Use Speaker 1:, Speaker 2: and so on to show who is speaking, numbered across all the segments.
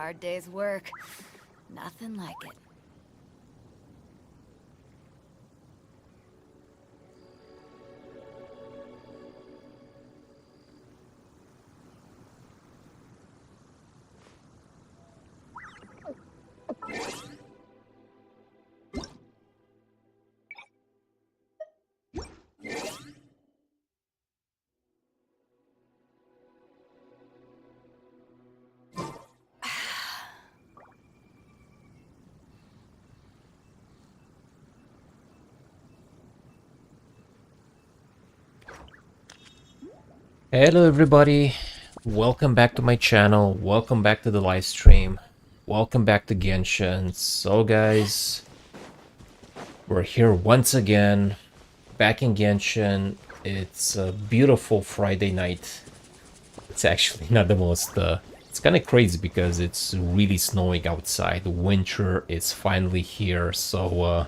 Speaker 1: hard day's work. Nothing like it.
Speaker 2: Hello everybody, welcome back to my channel, welcome back to the live stream, welcome back to Genshin. So guys, we're here once again, back in Genshin. It's a beautiful Friday night. It's actually not the most, it's kind of crazy because it's really snowing outside. Winter is finally here, so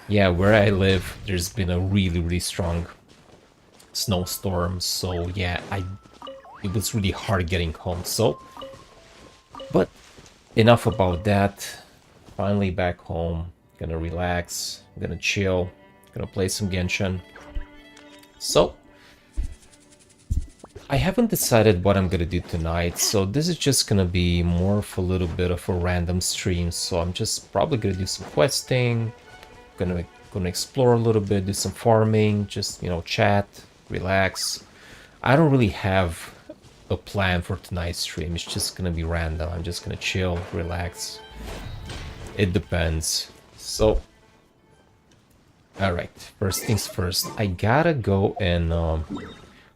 Speaker 2: yeah, where I live, there's been a really strong snowstorm, so yeah, it was really hard getting home. So, but enough about that. Finally back home, gonna relax, gonna chill, gonna play some Genshin. So I haven't decided what I'm gonna do tonight, so this is just gonna be more of a little bit of a random stream. So I'm just probably gonna do some questing, gonna explore a little bit, do some farming, just, you know, chat, relax. I don't really have a plan for tonight's stream. It's just gonna be random. I'm just gonna chill, relax. It depends. So, alright, first things first. I gotta go and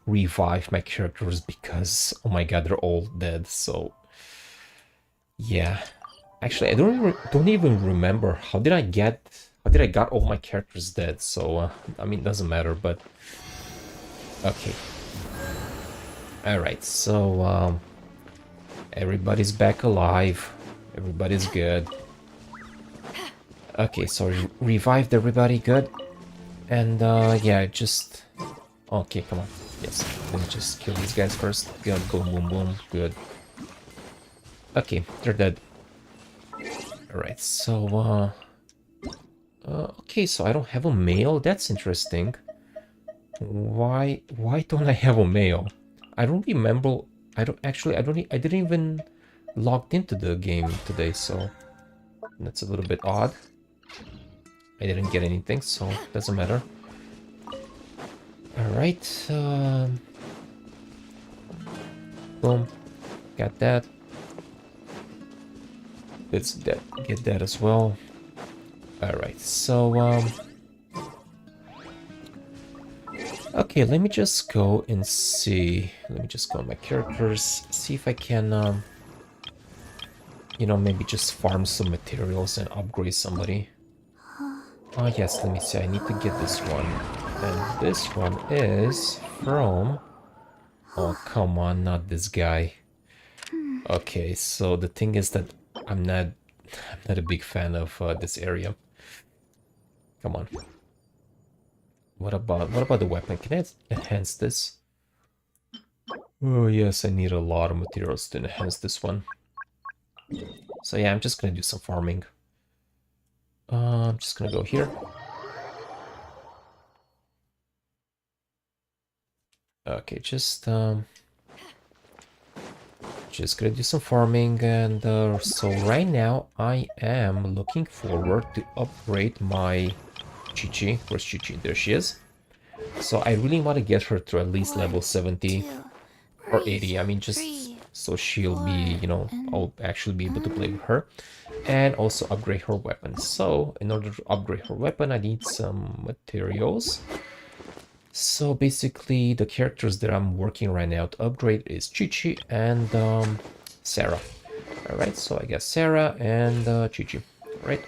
Speaker 2: revive my characters because, oh my god, they're all dead. So, yeah. Actually, I don't even remember how did I got all my characters dead. So, I mean, it doesn't matter, but okay. Alright, so everybody's back alive. Everybody's good. Okay, so revived everybody, good. And yeah, just okay, come on. Yes, let me just kill these guys first. Good, boom, boom, boom, good. Okay, they're dead. Alright, so okay, so I don't have a male. That's interesting. Why don't I have a male? I don't remember. I didn't even logged into the game today, so that's a little bit odd. I didn't get anything, so doesn't matter. All right. Boom. Got that. Let's get that as well. All right. So okay, let me just go and see. Let me just go on my characters, see if I can, you know, maybe just farm some materials and upgrade somebody. Oh, yes, let me see. I need to get this one. And this one is from... Oh, come on, not this guy. Okay, so the thing is that I'm not a big fan of this area. Come on. What about the weapon? Can I enhance this? Oh yes, I need a lot of materials to enhance this one. So yeah, I'm just gonna do some farming. I'm just gonna go here. Okay, just gonna do some farming, and so right now I am looking forward to upgrade my Chi-Chi. Where's Chi-Chi? There she is. So I really want to get her to at least level 70 or 80. I mean, just so she'll be, you know, I'll actually be able to play with her. And also upgrade her weapon. So in order to upgrade her weapon, I need some materials. So basically, the characters that I'm working right now to upgrade is Chi-Chi and Sarah. Alright, so I got Sarah and Chi-Chi. Alright.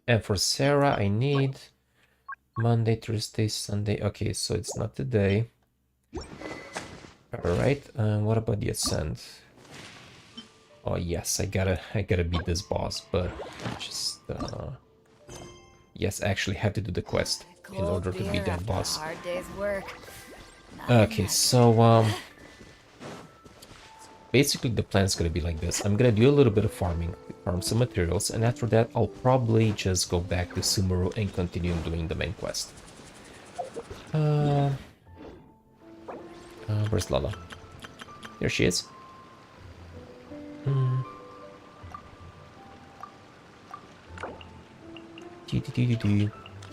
Speaker 2: And for Sarah, I need Monday, Thursday, Sunday. Okay, so it's not today. Alright, what about the Ascent? Oh yes, I gotta beat this boss, but just yes, I actually have to do the quest in order to beat that boss.
Speaker 1: Hard day's work.
Speaker 2: Okay, so basically the plan is gonna be like this. I'm gonna do a little bit of farming, farm some materials, and after that I'll probably just go back to Sumeru and continue doing the main quest. Where's Lala? There she is.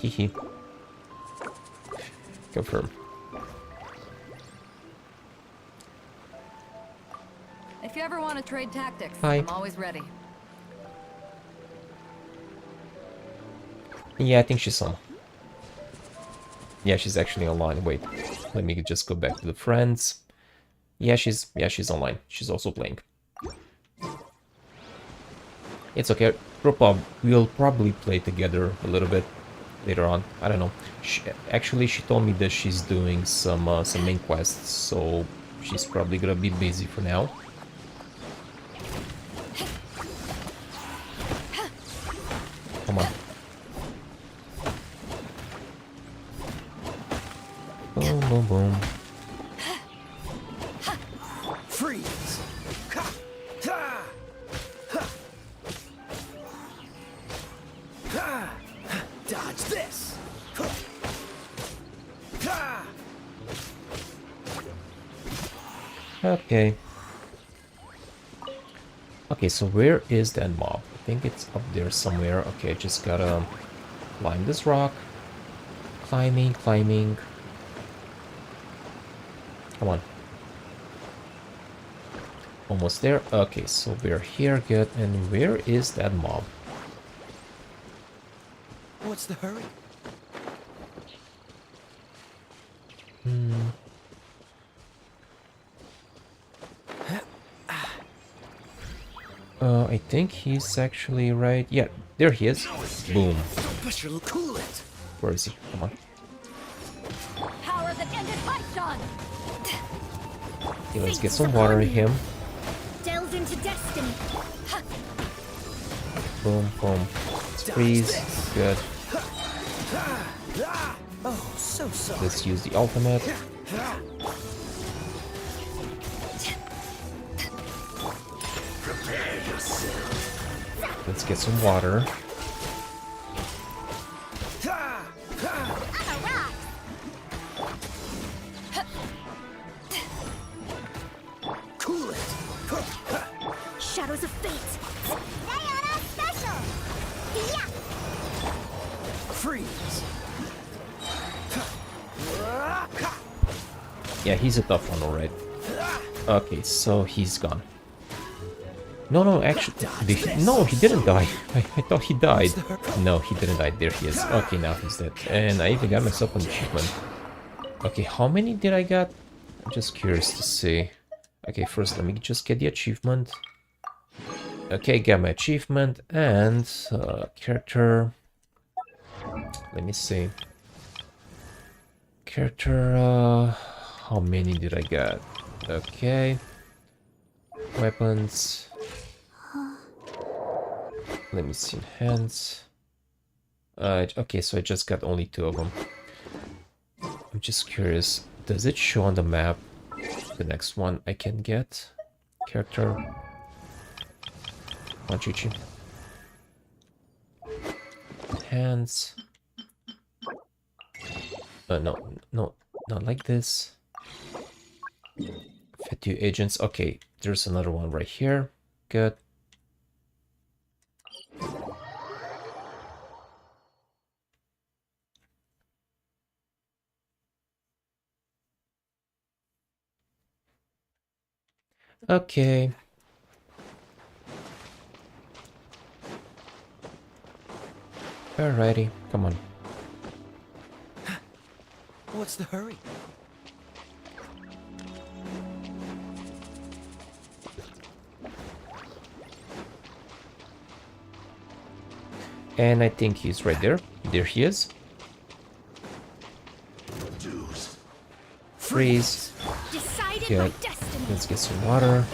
Speaker 2: Hehe. Confirm.
Speaker 1: If you ever want to trade tactics,
Speaker 2: Hi.
Speaker 1: I'm always ready.
Speaker 2: Yeah, I think she's on. Yeah, she's actually online. Wait, let me just go back to the friends. Yeah, she's online. She's also playing. It's okay. We'll probably play together a little bit later on. I don't know. Actually, she told me that she's doing some main quests, so she's probably gonna be busy for now. Come on. Boom, boom, boom.
Speaker 3: Freeze! Ha! Ha! Ha! Ha! Dodge this! Ha! Ha!
Speaker 2: Okay. Okay, so where is that mob? I think it's up there somewhere. Okay, I just gotta climb this rock. Climbing, climbing. Come on. Almost there. Okay, so we're here, good. And where is that mob?
Speaker 3: What's the hurry?
Speaker 2: I think he's actually right. Yeah, there he is. Boom.
Speaker 3: Push your cool it.
Speaker 2: Where is he? Come on.
Speaker 1: Power that ended Python!
Speaker 2: Okay, let's get some water in him.
Speaker 1: Delve into destiny.
Speaker 2: Boom, boom. Let's freeze. Good.
Speaker 3: Oh, so sorry.
Speaker 2: Let's use the ultimate. Let's get some water.
Speaker 3: Cool it.
Speaker 1: Shadows of fate. Diana special. Yeah.
Speaker 3: Freeze.
Speaker 2: Yeah, he's a tough one, alright. Okay, so he's gone. No, actually, no, he didn't die. I thought he died. No, he didn't die. There he is. Okay, now he's dead. And I even got myself an achievement. Okay, how many did I get? I'm just curious to see. Okay, first let me just get the achievement. Okay, got my achievement and character. Let me see. Character, how many did I get? Okay. Weapons. Let me see. Hands. Okay, so I just got only 2 of them. I'm just curious. Does it show on the map the next one I can get? Character. Come on, Chichi. Hands. No, not like this. Fit agents. Okay, there's another one right here. Good. Okay. Alrighty, come on.
Speaker 3: What's the hurry?
Speaker 2: And I think he's right there. There he is. Freeze. Good. Let's get some water.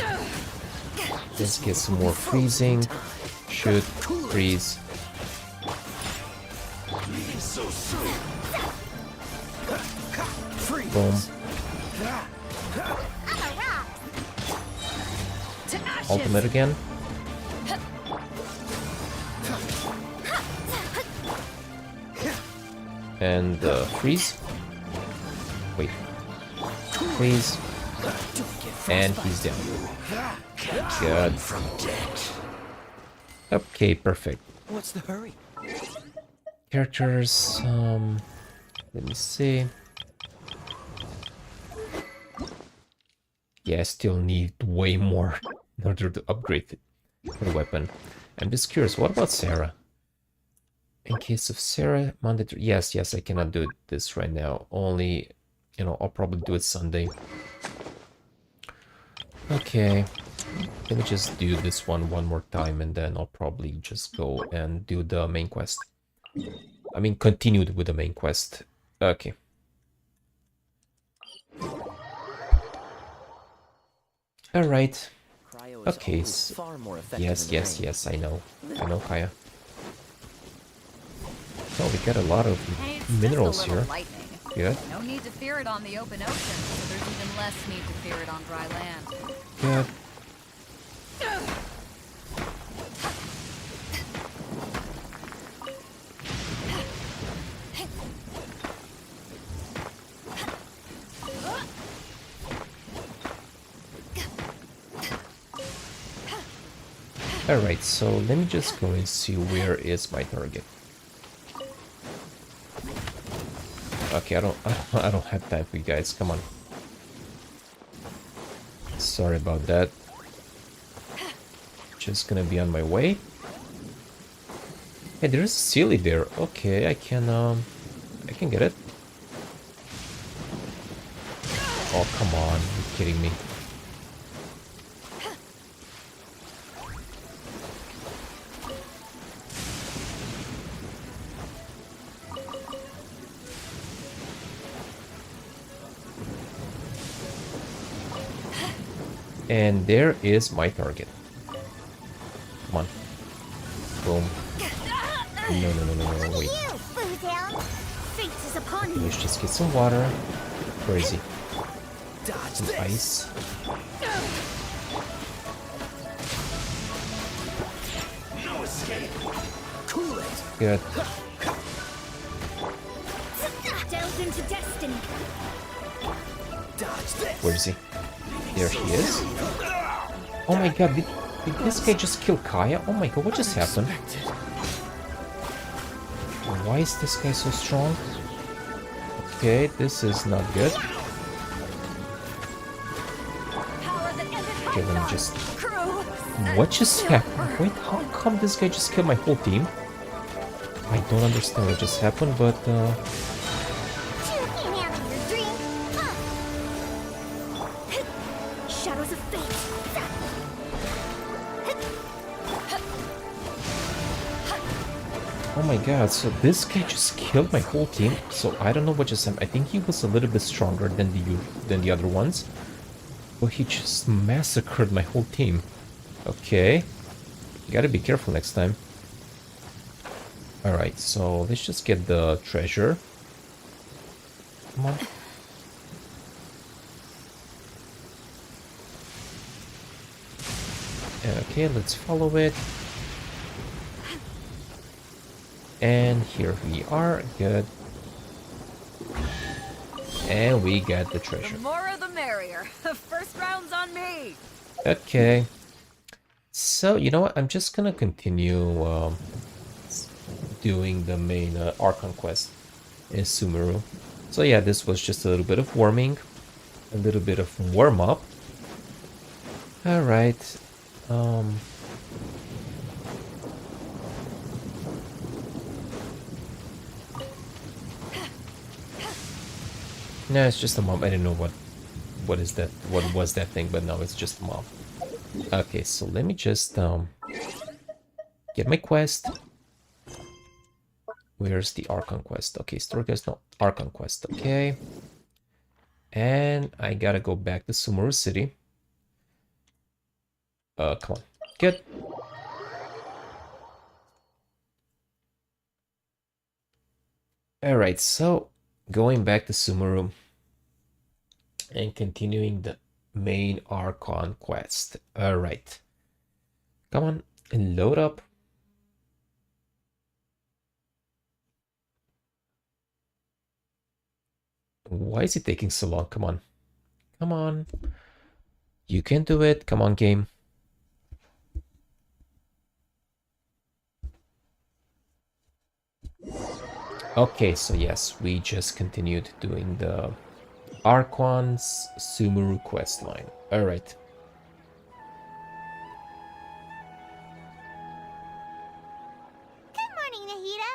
Speaker 2: Let's get some more freezing. Shoot. Freeze. Boom. ultimate again. And freeze. Wait. Freeze. And he's down. Good. Okay, perfect.
Speaker 3: What's the hurry?
Speaker 2: Characters, let me see. Yeah, I still need way more in order to upgrade the weapon. I'm just curious, what about Sarah? In case of Sarah, mandatory. Yes, I cannot do this right now. Only, you know, I'll probably do it Sunday. Okay, let me just do this one more time, and then I'll probably just go and do the main quest. I mean, continued with the main quest. Okay. All right. Okay. Yes. I know, Kaya. Oh, we got a lot of minerals here. Good.
Speaker 1: No need to fear it on the open ocean, so there's even less need to fear it on dry land.
Speaker 2: Good. Alright, so let me just go and see where is my target. Okay, I don't have time for you guys. Come on. Sorry about that. Just gonna be on my way. Hey, there's a silly there. Okay, I can get it. Oh, come on. You're kidding me. And there is my target. Come on. Boom. No, wait. Let's just get some water. Where is he? Some ice.
Speaker 3: No escape. Cool it.
Speaker 2: Good.
Speaker 1: Delve into destiny.
Speaker 3: Dodge this.
Speaker 2: Where is he? There he is. Oh my god, did this guy just kill Kaya? Oh my god, what just happened? Why is this guy so strong? Okay, this is not good. Okay, let me just... What just happened? Wait, how come this guy just killed my whole team? I don't understand what just happened, but
Speaker 1: Shadows of fate.
Speaker 2: oh my god, so this guy just killed my whole team. So I don't know what just happened. I think he was a little bit stronger than the other ones. But he just massacred my whole team. Okay. You gotta be careful next time. Alright, so let's just get the treasure. Come on. Okay, let's follow it. And here we are. Good. And we got the treasure.
Speaker 1: The more the merrier. First round's on me.
Speaker 2: Okay. So, you know what? I'm just gonna continue doing the main Archon quest in Sumeru. So yeah, this was just a little bit of warming. A little bit of warm-up. Alright. No, it's just a mob. I didn't know what is that, what was that thing, but no, it's just a mob. Okay, so let me just get my quest. Where's the Archon quest? Okay, story quest, no, Archon quest, okay. And I gotta go back to Sumeru City. Come on, good. Alright, so going back to Sumeru and continuing the main Archon quest. Alright, Come on, and load up. Why is it taking so long? Come on. Come on. You can do it. Come on, game. Okay, so yes, we just continued doing the Archon's Sumeru questline. Alright.
Speaker 4: Good morning, Nahida.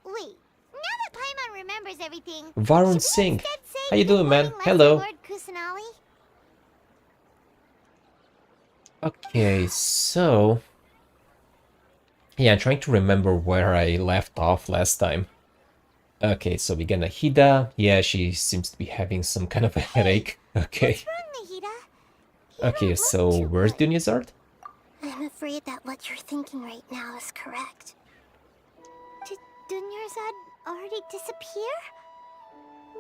Speaker 4: Wait. Now that Paimon remembers everything,
Speaker 2: Varun
Speaker 4: should we
Speaker 2: Singh.
Speaker 4: instead say
Speaker 2: How you
Speaker 4: good
Speaker 2: doing, man?
Speaker 4: morning, Lesser
Speaker 2: Hello.
Speaker 4: Lord Kusanali?
Speaker 2: Okay, so... Yeah, I'm trying to remember where I left off last time. Okay, so we got Nahida. Yeah, she seems to be having some kind of a headache. Okay.
Speaker 4: What's wrong, Nahida? You
Speaker 2: Okay,
Speaker 4: don't
Speaker 2: so
Speaker 4: look too
Speaker 2: where's
Speaker 4: good.
Speaker 2: Dunyazard?
Speaker 4: I'm afraid that what you're thinking right now is correct. Did Dunyarzad already disappear?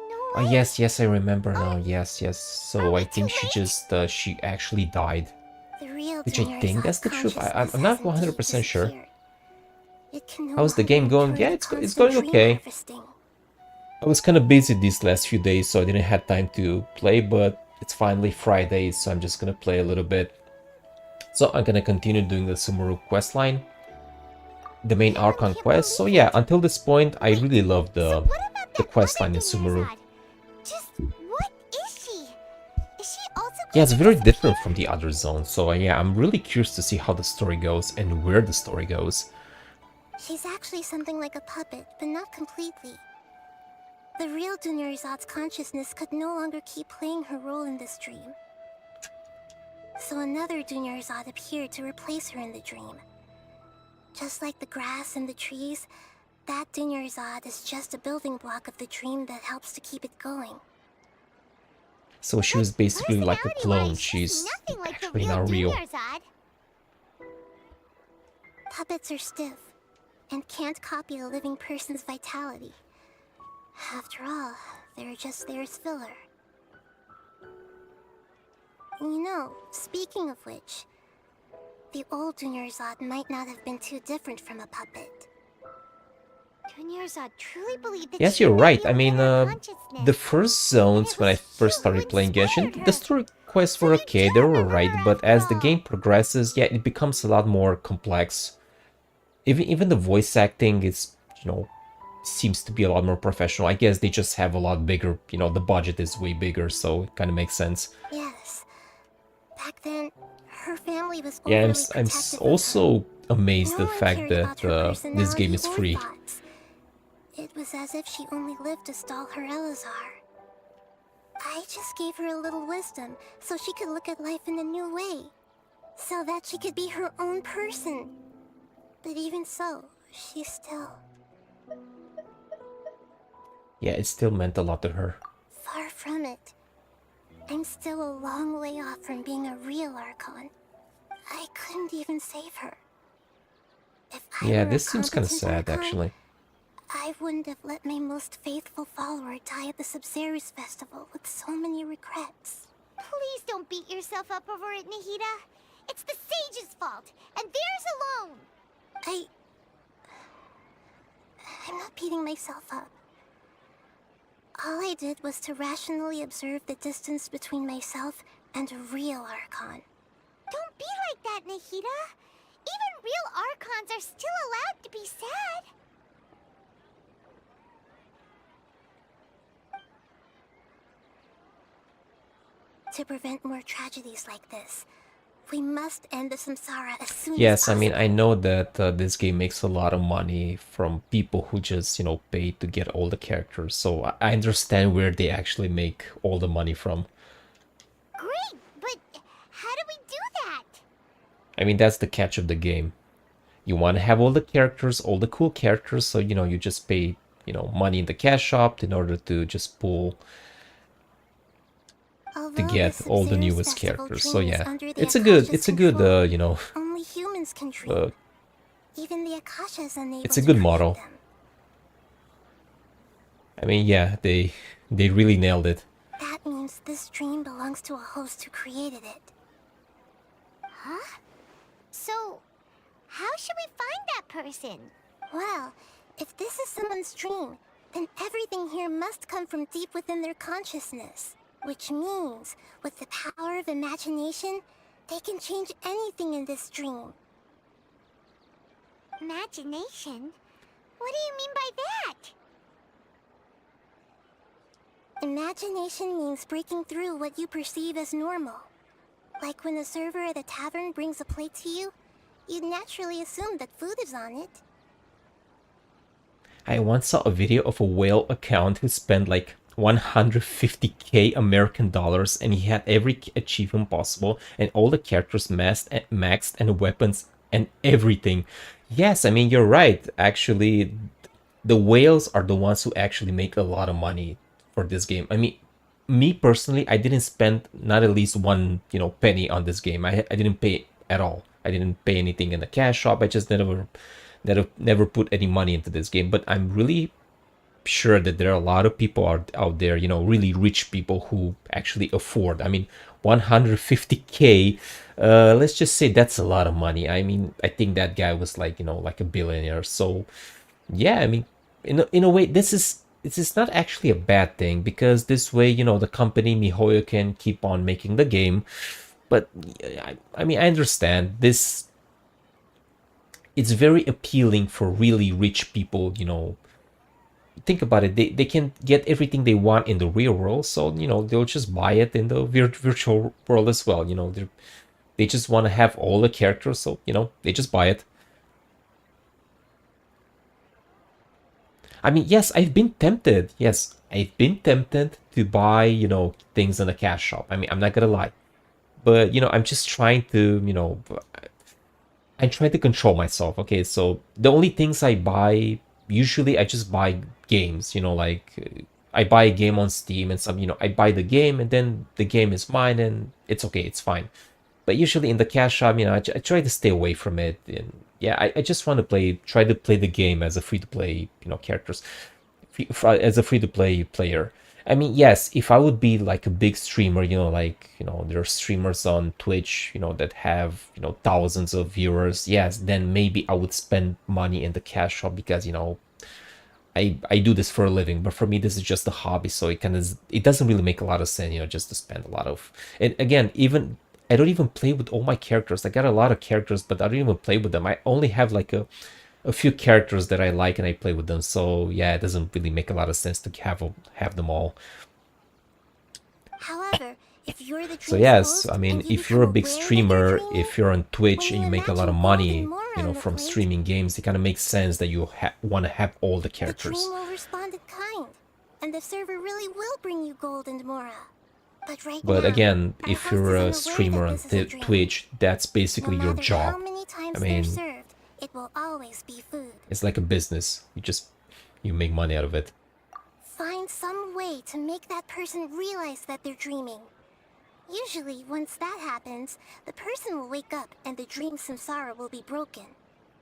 Speaker 4: No
Speaker 2: Oh,
Speaker 4: way.
Speaker 2: yes, I remember now. Yes.
Speaker 4: Are
Speaker 2: So
Speaker 4: we
Speaker 2: I think
Speaker 4: too
Speaker 2: she
Speaker 4: late?
Speaker 2: just, she actually died.
Speaker 4: The real
Speaker 2: Which I think that's the truth. I'm not 100% sure.
Speaker 4: It can no
Speaker 2: How's the
Speaker 4: longer
Speaker 2: game going?
Speaker 4: endure
Speaker 2: Yeah,
Speaker 4: the
Speaker 2: it's
Speaker 4: constant
Speaker 2: going
Speaker 4: dream
Speaker 2: okay.
Speaker 4: harvesting.
Speaker 2: I was kind of busy these last few days, so I didn't have time to play, but it's finally Friday, so I'm just gonna play a little bit. So I'm gonna continue doing the Sumeru questline, the main Archon quest. So yeah, until this point, I really love
Speaker 4: So
Speaker 2: the
Speaker 4: what about that
Speaker 2: questline
Speaker 4: other
Speaker 2: in Sumeru.
Speaker 4: Dunyarzad? Just what is she? Is she also
Speaker 2: Yeah, it's
Speaker 4: going to
Speaker 2: very
Speaker 4: disappear?
Speaker 2: different from the other zones, so yeah, I'm really curious to see how the story goes and where the story goes.
Speaker 4: She's actually something like a puppet, but not completely. The real Dunyarzad's consciousness could no longer keep playing her role in this dream. So another Dunyarzad appeared to replace her in the dream. Just like the grass and the trees, that Dunyarzad is just a building block of the dream that helps to keep it going.
Speaker 2: So she was basically like a clone.
Speaker 4: Personality-wise,
Speaker 2: She's
Speaker 4: nothing like the
Speaker 2: actually
Speaker 4: real
Speaker 2: not real.
Speaker 4: Dunyarzad. Puppets are stiff and can't copy a living person's vitality. After all, they're just there as filler. You know, speaking of which, the old Dunyarzad might not have been too different from a puppet. Dunyarzad truly believed that
Speaker 2: Yes,
Speaker 4: she
Speaker 2: you're
Speaker 4: might
Speaker 2: right.
Speaker 4: be
Speaker 2: I mean,
Speaker 4: within her
Speaker 2: the
Speaker 4: consciousness.
Speaker 2: first zones, when I first started playing Genshin, the story quests were okay, they were alright, but as the game progresses, yeah, it becomes a lot more complex. Even the voice acting is, seems to be a lot more professional. I guess they just have a lot bigger, the budget is way bigger, so it kind of makes sense.
Speaker 4: Yes. Back then, her family was
Speaker 2: Yeah,
Speaker 4: overly
Speaker 2: I'm
Speaker 4: protective of her.
Speaker 2: also amazed
Speaker 4: No
Speaker 2: the
Speaker 4: one
Speaker 2: fact
Speaker 4: cared
Speaker 2: that
Speaker 4: about her
Speaker 2: this game
Speaker 4: personality
Speaker 2: is
Speaker 4: or
Speaker 2: free.
Speaker 4: thoughts. It was as if she only lived to stall her Elazar. I just gave her a little wisdom so she could look at life in a new way. So that she could be her own person. But even so, she still...
Speaker 2: Yeah, it still meant a lot to her.
Speaker 4: Far from it. I'm still a long way off from being a real Archon. I couldn't even save her. If I
Speaker 2: Yeah,
Speaker 4: were
Speaker 2: this
Speaker 4: a
Speaker 2: seems kind of
Speaker 4: competent
Speaker 2: sad,
Speaker 4: Archon,
Speaker 2: actually.
Speaker 4: I wouldn't have let my most faithful follower die at the Subzerus festival with so many regrets. Please don't beat yourself up over it, Nahida. It's the sage's fault, and theirs alone. I'm not beating myself up. All I did was to rationally observe the distance between myself and a real Archon. Don't be like that, Nahida. Even real Archons are still allowed to be sad. To prevent more tragedies like this, we must end the samsara as soon as
Speaker 2: Yes, I
Speaker 4: possible.
Speaker 2: mean, I know that this game makes a lot of money from people who just, pay to get all the characters. So I understand where they actually make all the money from.
Speaker 4: Great, but how do we do that?
Speaker 2: I mean, that's the catch of the game. You want to have all the characters, all the cool characters, so, you just pay, money in the cash shop in order to just pull to get all the newest characters. So yeah, it's a good,
Speaker 4: only humans can dream. Even the Akasha is unable
Speaker 2: it's a
Speaker 4: to
Speaker 2: good
Speaker 4: create
Speaker 2: model.
Speaker 4: them.
Speaker 2: I mean, yeah, they really nailed it.
Speaker 4: That means this dream belongs to a host who created it. Huh? So, How should we find that person? Well, if this is someone's dream, then everything here must come from deep within their consciousness. Which means, with the power of imagination, they can change anything in this dream. Imagination? What do you mean by that? Imagination means breaking through what you perceive as normal. Like when the server at a tavern brings a plate to you, you'd naturally assume that food is on it.
Speaker 2: I once saw a video of a whale account who spent like 150k American dollars and he had every achievement possible and all the characters maxed and weapons and everything. Yes, I mean, you're right. Actually, the whales are the ones who actually make a lot of money for this game. I mean, me personally, I didn't spend not at least one, penny on this game. I didn't pay at all. I didn't pay anything in the cash shop. I just never put any money into this game. But I'm really sure that there are a lot of people out there, really rich people who actually afford. I mean, 150k. Let's just say that's a lot of money. I mean, I think that guy was like, like a billionaire. So, yeah, I mean, in a way, this is not actually a bad thing because this way, the company MiHoYo can keep on making the game. But I mean, I understand this. It's very appealing for really rich people, Think about it. They can get everything they want in the real world, so they'll just buy it in the virtual world as well. They just want to have all the characters, so they just buy it. I mean, yes, I've been tempted. Yes, I've been tempted to buy, things in the cash shop. I mean, I'm not gonna lie. But, I'm just trying to, I try to control myself. Okay, so the only things I buy, usually I just buy games, like I buy a game on Steam and some, I buy the game and then the game is mine and it's okay, it's fine. But usually in the cash shop, I try to stay away from it. And yeah, I just want to try to play the game as a free-to-play, characters, as a free-to-play player. I mean, yes, if I would be like a big streamer, there are streamers on Twitch, that have, thousands of viewers. Yes, then maybe I would spend money in the cash shop because, I do this for a living. But for me, this is just a hobby. So it doesn't really make a lot of sense, just to spend a lot of. And again, I don't even play with all my characters. I got a lot of characters, but I don't even play with them. I only have like a few characters that I like and I play with them. So yeah, it doesn't really make a lot of sense to have them all.
Speaker 4: However, if you're the
Speaker 2: So yes, I mean, if you're a big streamer, if you're on Twitch and you make a lot of money, from streaming games, it kind of makes sense that you want to have all the characters.
Speaker 4: The dream will respond in kind, and the server really will bring you gold and mora. But
Speaker 2: again, if you're a streamer on Twitch, that's basically your job. I mean,
Speaker 4: it will always be food.
Speaker 2: It's like a business. You make money out of it.
Speaker 4: Find some way to make that person realize that they're dreaming. Usually, once that happens, the person will wake up and the dream samsara will be broken.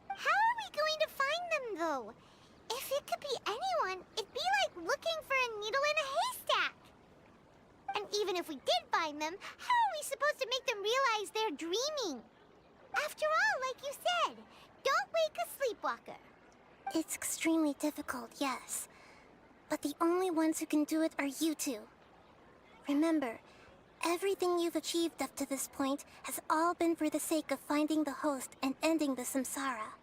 Speaker 4: How are we going to find them, though? If it could be anyone, it'd be like looking for a needle in a haystack. And even if we did find them, how are we supposed to make them realize they're dreaming? After all, like you said, don't wake a sleepwalker. It's extremely difficult, yes. But the only ones who can do it are you two. Remember, everything you've achieved up to this point has all been for the sake of finding the host and ending the samsara.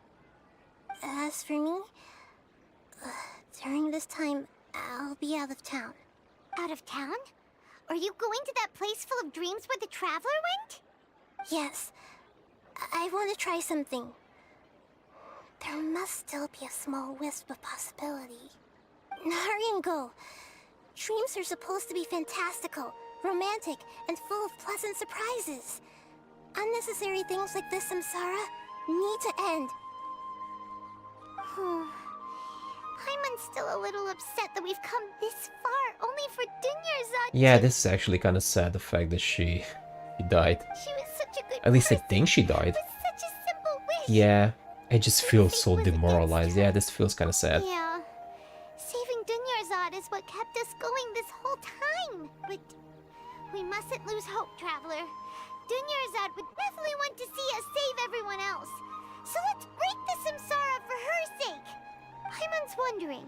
Speaker 4: As for me, during this time, I'll be out of town. Out of town? Are you going to that place full of dreams where the traveler went? Yes. I want to try something. There must still be a small wisp of possibility. Hurry and go. Dreams are supposed to be fantastical, romantic, and full of pleasant surprises. Unnecessary things like this samsara need to end. Paimon's still a little upset that we've come this far only for Dunyarzad.
Speaker 2: Yeah, this is actually kind of sad, the fact that she died.
Speaker 4: She was such a good
Speaker 2: At least I think she died.
Speaker 4: with such a simple wish.
Speaker 2: Yeah, I just feel so
Speaker 4: was against
Speaker 2: demoralized.
Speaker 4: her.
Speaker 2: Yeah, this feels kind of sad.
Speaker 4: Yeah. Saving Dunyarzad is what kept us going this whole time. But we mustn't lose hope, Traveler. Dunyarzad would definitely want to see us save everyone else. So let's
Speaker 5: wondering,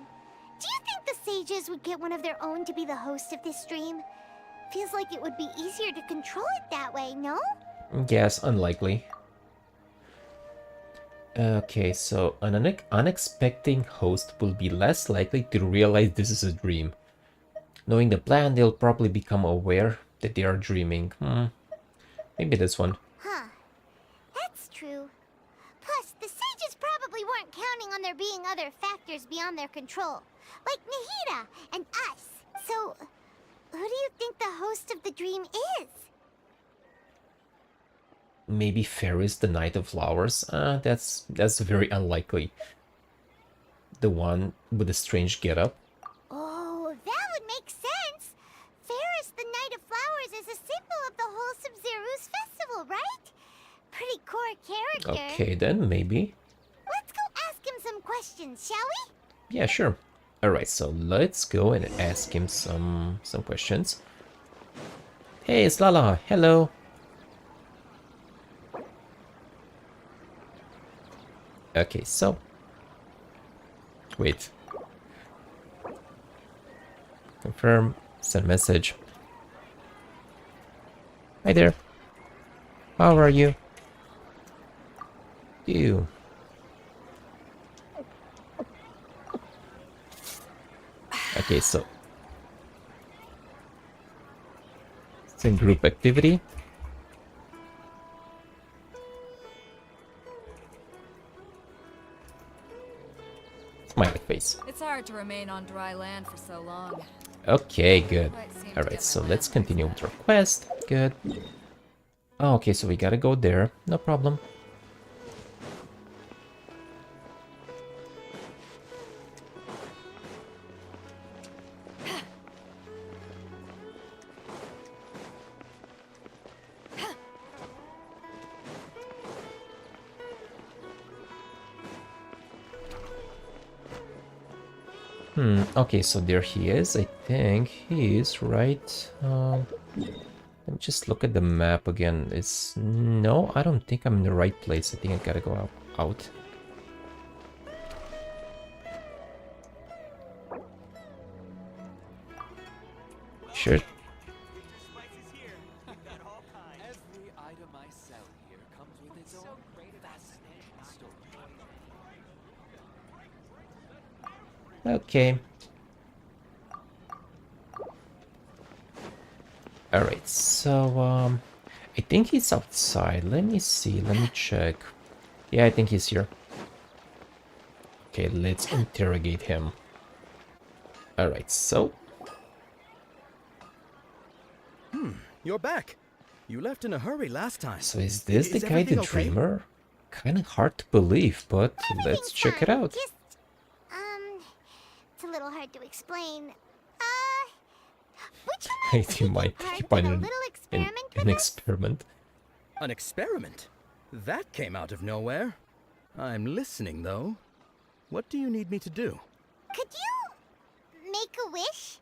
Speaker 5: do you think the sages would get one of their own to be the host of this stream? Feels like it would be easier to control it that way, no?
Speaker 2: Yes, unlikely. Okay, so an unexpected host will be less likely to realize this is a dream. Knowing the plan, they'll probably become aware that they are dreaming. Maybe this one.
Speaker 5: Huh. That's true. Plus, the sages probably weren't counting on there being other factors beyond their control, like Nahida and us. So, who do you think the host of the dream is?
Speaker 2: Maybe Ferris, the Knight of Flowers. That's very unlikely. The one with the strange getup.
Speaker 5: Oh, that would make sense. Ferris, the Knight of Flowers, is a symbol of the whole Sumeru's festival, right? Pretty core character.
Speaker 2: Okay, then maybe.
Speaker 5: Let's go ask him some questions, shall we?
Speaker 2: Yeah, sure. All right, so let's go and ask him some questions. Hey, it's Lala. Hello. Okay, so wait. Confirm. Send message. Hi there. How are you? You. Okay, so it's in group activity. Smiley face.
Speaker 1: It's hard to remain on dry land for so long.
Speaker 2: Okay, good.
Speaker 1: Quite seem to
Speaker 2: Alright,
Speaker 1: get
Speaker 2: so
Speaker 1: my
Speaker 2: let's
Speaker 1: land
Speaker 2: continue
Speaker 1: back.
Speaker 2: with our quest. Good. Oh, okay, so we gotta go there. No problem. Okay, so there he is. I think he is right. Let me just look at the map again. It's... No, I don't think I'm in the right place. I think I gotta go out. Sure.
Speaker 3: Every item I sell here comes with its own fascinating story.
Speaker 2: Okay. Alright, so, I think he's outside. Let me see, let me check. Yeah, I think he's here. Okay, let's interrogate him. Alright, so...
Speaker 6: You're back. You left in a hurry last time.
Speaker 2: So is this the guy, the
Speaker 6: everything okay?
Speaker 2: dreamer? Kinda hard to believe, but let's
Speaker 5: Everything's
Speaker 2: check it
Speaker 5: fine,
Speaker 2: out.
Speaker 5: Just, it's a little hard to explain. Would you
Speaker 2: I
Speaker 5: mind
Speaker 2: think he might
Speaker 5: taking
Speaker 2: take
Speaker 5: part in
Speaker 2: part
Speaker 5: a
Speaker 2: in
Speaker 5: little experiment with
Speaker 2: an
Speaker 5: us?
Speaker 2: experiment.
Speaker 6: An experiment? That came out of nowhere. I'm listening, though. What do you need me to do?
Speaker 5: Could you make a wish?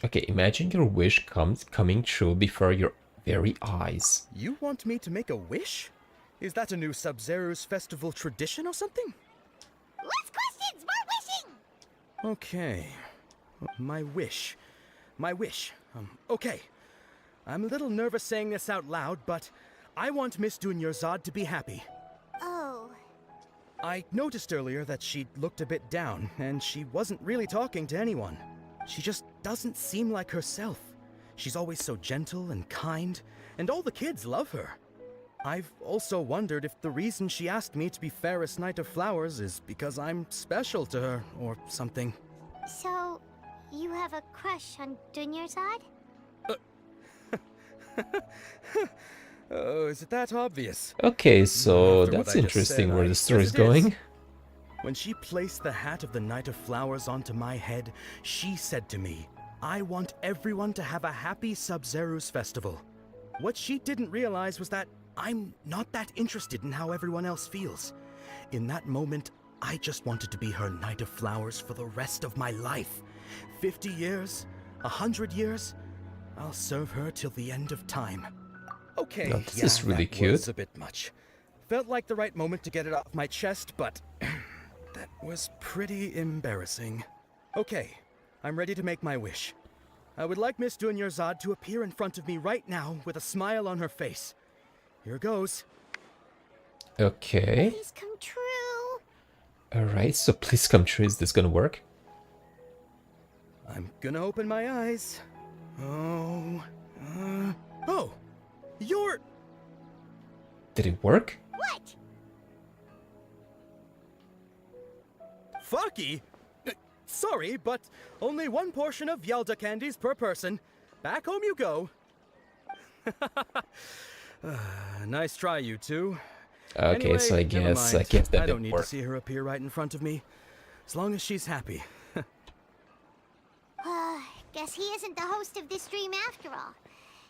Speaker 2: Okay, imagine your wish coming true before your very eyes.
Speaker 6: You want me to make a wish? Is that a new Sub-Zero's festival tradition or something?
Speaker 5: Less questions, more wishing!
Speaker 6: Okay. My wish. Okay. I'm a little nervous saying this out loud, but I want Miss Dunyarzad to be happy.
Speaker 5: Oh.
Speaker 6: I noticed earlier that she looked a bit down, and she wasn't really talking to anyone. She just doesn't seem like herself. She's always so gentle and kind, and all the kids love her. I've also wondered if the reason she asked me to be Fairest Knight of Flowers is because I'm special to her, or something.
Speaker 5: So, you have a crush on Dunyarzad?
Speaker 6: Oh, is it that obvious?
Speaker 2: Okay, so
Speaker 6: After what
Speaker 2: that's
Speaker 6: I just
Speaker 2: interesting
Speaker 6: said,
Speaker 2: where
Speaker 6: I
Speaker 2: the story's
Speaker 6: guess it is.
Speaker 2: going.
Speaker 6: When she placed the hat of the Knight of Flowers onto my head, she said to me, I want everyone to have a happy Sub-Zero's festival. What she didn't realize was that I'm not that interested in how everyone else feels. In that moment, I just wanted to be her Knight of Flowers for the rest of my life. 50 years, 100 years, I'll serve her till the end of time. Okay,
Speaker 2: Now, this is really
Speaker 6: that was
Speaker 2: cute.
Speaker 6: a bit much. Felt like the right moment to get it off my chest, but the That was pretty embarrassing. Okay, I'm ready to make my wish. I would like Miss Dunyarzad to appear in front of me right now with a smile on her face. Here goes.
Speaker 2: Okay.
Speaker 5: Please come true.
Speaker 2: Alright, so please come true. Is this gonna work?
Speaker 6: I'm gonna open my eyes. Oh, you're...
Speaker 2: Did it work?
Speaker 5: What?
Speaker 6: Fucky? Sorry, but only one portion of Yalda candies per person. Back home you go. Nice try, you two.
Speaker 2: Okay,
Speaker 6: Anyway,
Speaker 2: so I
Speaker 6: never
Speaker 2: guess
Speaker 6: mind.
Speaker 2: that
Speaker 6: I don't
Speaker 2: didn't
Speaker 6: need
Speaker 2: work.
Speaker 6: to see her appear right in front of me. As long as she's happy.
Speaker 5: Guess he isn't the host of this stream after all.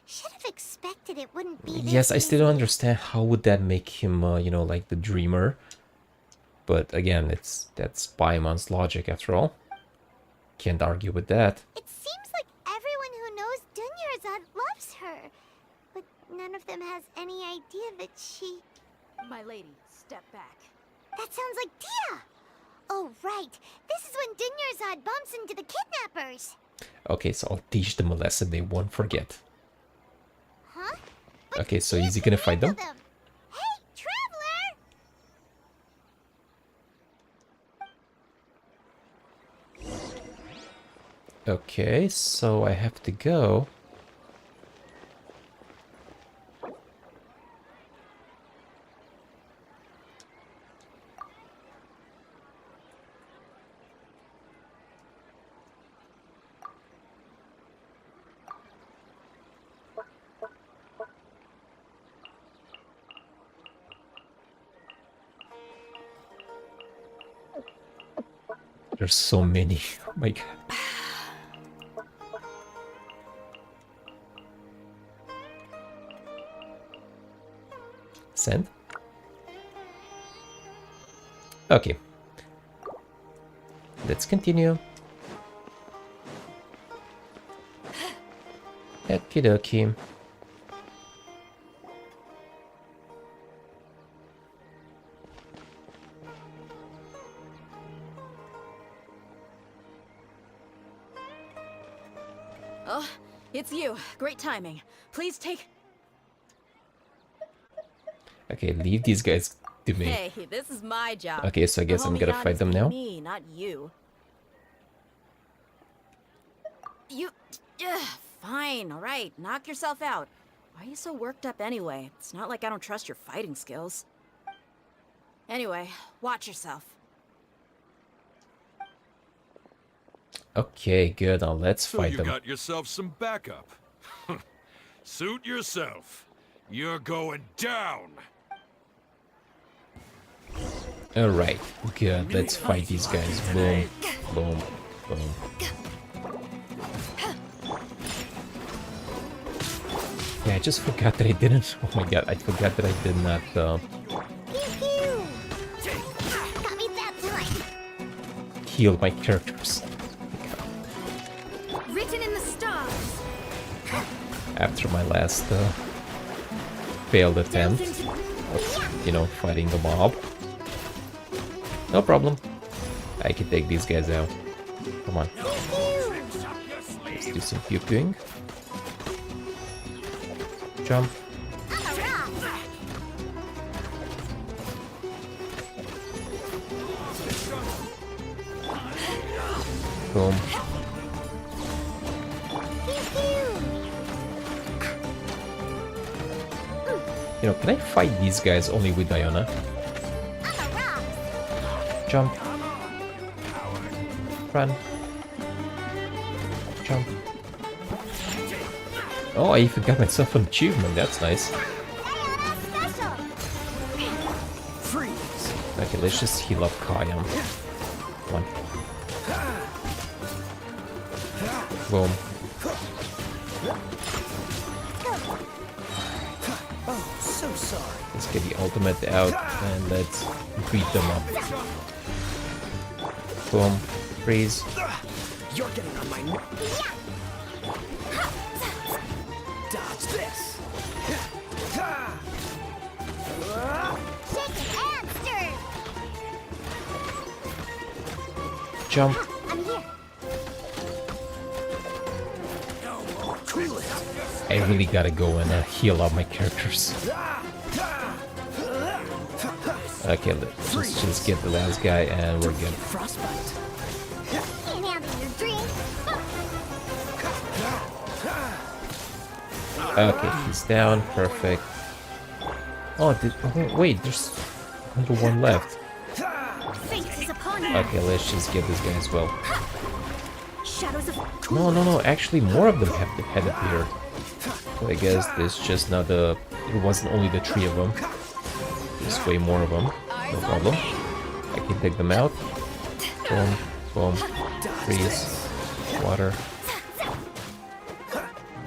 Speaker 5: Should have expected it wouldn't be this
Speaker 2: Yes, I still don't
Speaker 5: easy.
Speaker 2: understand how would that make him, you know, like the dreamer. But again, that's Paimon's logic after all. Can't argue with that.
Speaker 5: It seems like everyone who knows Dunyarzad loves her. But none of them has any idea that she...
Speaker 1: My lady, step back.
Speaker 5: That sounds like Dia! Oh, right. This is when Dunyarzad bumps into the kidnappers.
Speaker 2: Okay, so I'll teach them a lesson they won't forget.
Speaker 5: Huh?
Speaker 2: Okay, so
Speaker 5: Dia
Speaker 2: is he
Speaker 5: can
Speaker 2: gonna fight them?
Speaker 5: handle Hey, Traveler!
Speaker 2: Okay, so I have to go. There's so many. Oh my god. Send. Okay. Let's continue. Okie dokie.
Speaker 1: Oh, it's you. Great timing. Please take...
Speaker 2: Okay, leave these guys to me.
Speaker 1: Hey, this is my job.
Speaker 2: Okay, so I guess I'm gonna fight them now.
Speaker 1: Me, not you. You... fine, alright. Knock yourself out. Why are you so worked up anyway? It's not like I don't trust your fighting skills. Anyway, watch yourself.
Speaker 2: Okay, good. Now let's
Speaker 7: So
Speaker 2: fight
Speaker 7: you
Speaker 2: them.
Speaker 7: got yourself some backup. Suit yourself. You're going down.
Speaker 2: Alright, good. Let's fight these guys. Boom, boom, boom. Yeah, I just forgot that I didn't. Oh my god, I forgot that I did not
Speaker 5: Pew pew! Got me that time!
Speaker 2: heal my characters
Speaker 1: Written in the stars.
Speaker 2: after my last failed attempt of, you know, fighting the mob. No problem. I can take these guys out. Come on. Let's do some pew-pewing. Jump.
Speaker 5: I'm a rock!
Speaker 2: Boom. You know, can I fight these guys only with Diana?
Speaker 5: I'm a rock!
Speaker 2: Jump. Run. Jump. Oh, I even got myself an achievement. That's nice.
Speaker 5: Diana special!
Speaker 6: Freeze!
Speaker 2: Okay, let's just heal up Kayam. One. Boom.
Speaker 6: Oh, so sorry.
Speaker 2: Let's get the ultimate out and let's beat them up. Boom. Freeze.
Speaker 6: You're getting on my nerves. Dodge this.
Speaker 5: Shaken and stirred!
Speaker 2: jump.
Speaker 5: I'm here.
Speaker 2: I really gotta go and heal up my characters. Okay, let's just get the last guy and we're good.
Speaker 3: Frostbite.
Speaker 5: Can't handle your drink.
Speaker 2: Okay, he's down. Perfect. Oh, wait, there's only one left.
Speaker 5: Fate is upon you.
Speaker 2: Okay, let's just get this guy as well.
Speaker 5: Shadows of
Speaker 2: No, actually more of them had appeared. So I guess there's just not the... It wasn't only the 3 of them. There's way more of them. No problem. I can take them out. Boom, boom. Freeze. Water.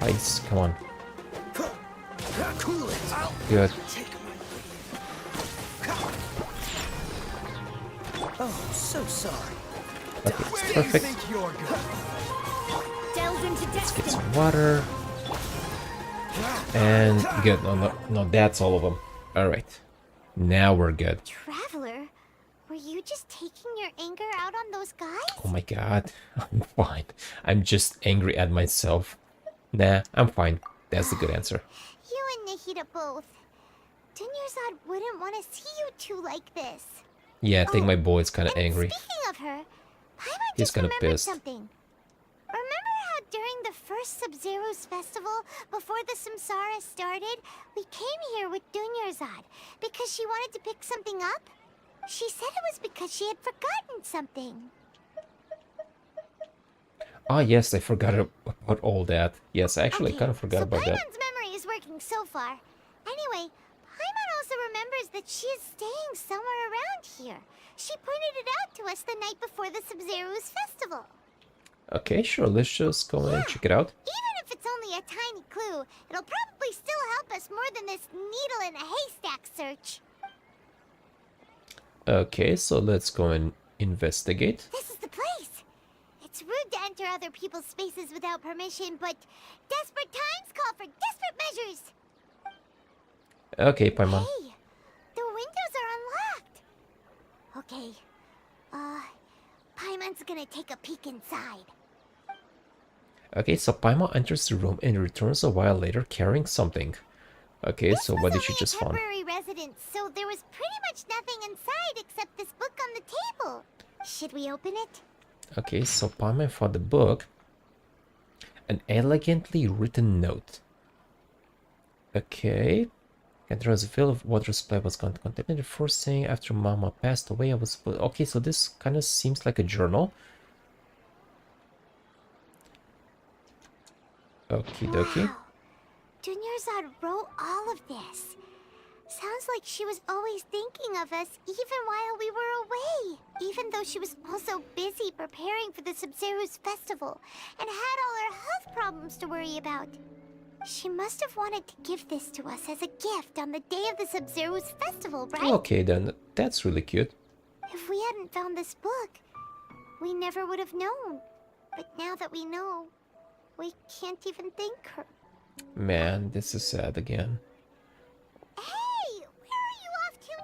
Speaker 2: Ice, come on. Good.
Speaker 3: Oh, so sorry.
Speaker 2: Okay, it's perfect.
Speaker 5: delve into
Speaker 2: Let's get
Speaker 5: destiny.
Speaker 2: some water. And good. No, that's all of them. Alright. Now we're good.
Speaker 5: Traveler, were you just taking your anger out on those guys?
Speaker 2: Oh my god. I'm fine. I'm just angry at myself. Nah, I'm fine. That's the good answer.
Speaker 5: You and Nahida both. Dunyarzad wouldn't want to see you two like this.
Speaker 2: Yeah, I think my boy is kind of
Speaker 5: And
Speaker 2: angry.
Speaker 5: Speaking of her, Paimon
Speaker 2: He's
Speaker 5: just
Speaker 2: kinda
Speaker 5: remembered
Speaker 2: pissed.
Speaker 5: something. Remember how during the first Sub-Zero's festival, before the Samsara started, we came here with Dunyarzad because she wanted to pick something up? She said it was because she had forgotten something.
Speaker 2: Ah, yes, I forgot about all that. Yes, actually, I
Speaker 5: Okay,
Speaker 2: kind of forgot
Speaker 5: so
Speaker 2: about that.
Speaker 5: Paimon's memory is working so far. Anyway, Paimon also remembers that she is staying somewhere around here. She pointed it out to us the night before the Sub-Zero's festival.
Speaker 2: Okay, sure, let's just go and check it out.
Speaker 5: Even if it's only a tiny clue, it'll probably still help us more than this needle in a haystack search.
Speaker 2: Okay, so let's go and investigate.
Speaker 5: This is the place. It's rude to enter other people's spaces without permission, but desperate times call for desperate measures.
Speaker 2: Okay, Paimon.
Speaker 5: Hey, the windows are unlocked. Okay, Paimon's gonna take a peek inside.
Speaker 2: Okay, so Paimon enters the room and returns a while later carrying something. Okay, so what did she just find?
Speaker 5: Temporary residence, so there was pretty much nothing inside except this book on the table. Should we open it?
Speaker 2: Okay, so Paimon found the book. An elegantly written note. Okay. And there was a fill of water supply was contaminated. The first thing after Mama passed away, I was... Okay, so this kind of seems like a journal. Okie dokie.
Speaker 5: Wow. Dunyarzad wrote all of this. Sounds like she was always thinking of us even while we were away. Even though she was also busy preparing for the Sub-Zero's festival and had all her health problems to worry about. She must have wanted to give this to us as a gift on the day of the Sub-Zero's festival, right?
Speaker 2: Okay, then. That's really cute.
Speaker 5: If we hadn't found this book, we never would have known. But now that we know, we can't even thank her.
Speaker 2: Man, this is sad again.
Speaker 5: Hey, where are you off to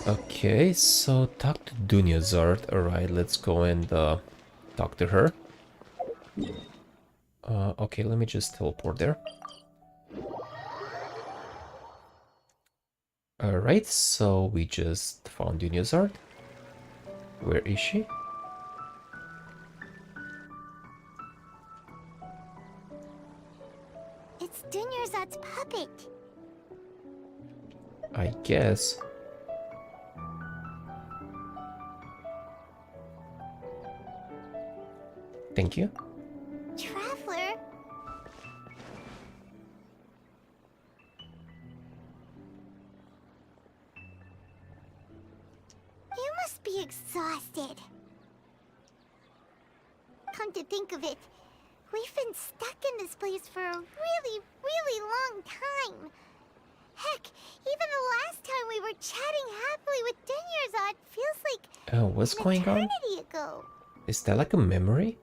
Speaker 5: now?
Speaker 2: Okay, so talk to Dunyarzad. Alright, let's go and talk to her. Okay, let me just teleport there. Alright, so we just found Dunyarzad. Where is she?
Speaker 5: It's Dunyarzad's puppet.
Speaker 2: I guess. Thank you.
Speaker 5: Traveler? You must be exhausted. Come to think of it, we've been stuck in this place for a really, really long time. Heck, even the last time we were chatting happily with Dunyarzad feels like
Speaker 2: Oh, what's
Speaker 5: an
Speaker 2: going on?
Speaker 5: eternity ago.
Speaker 2: Is that like a memory?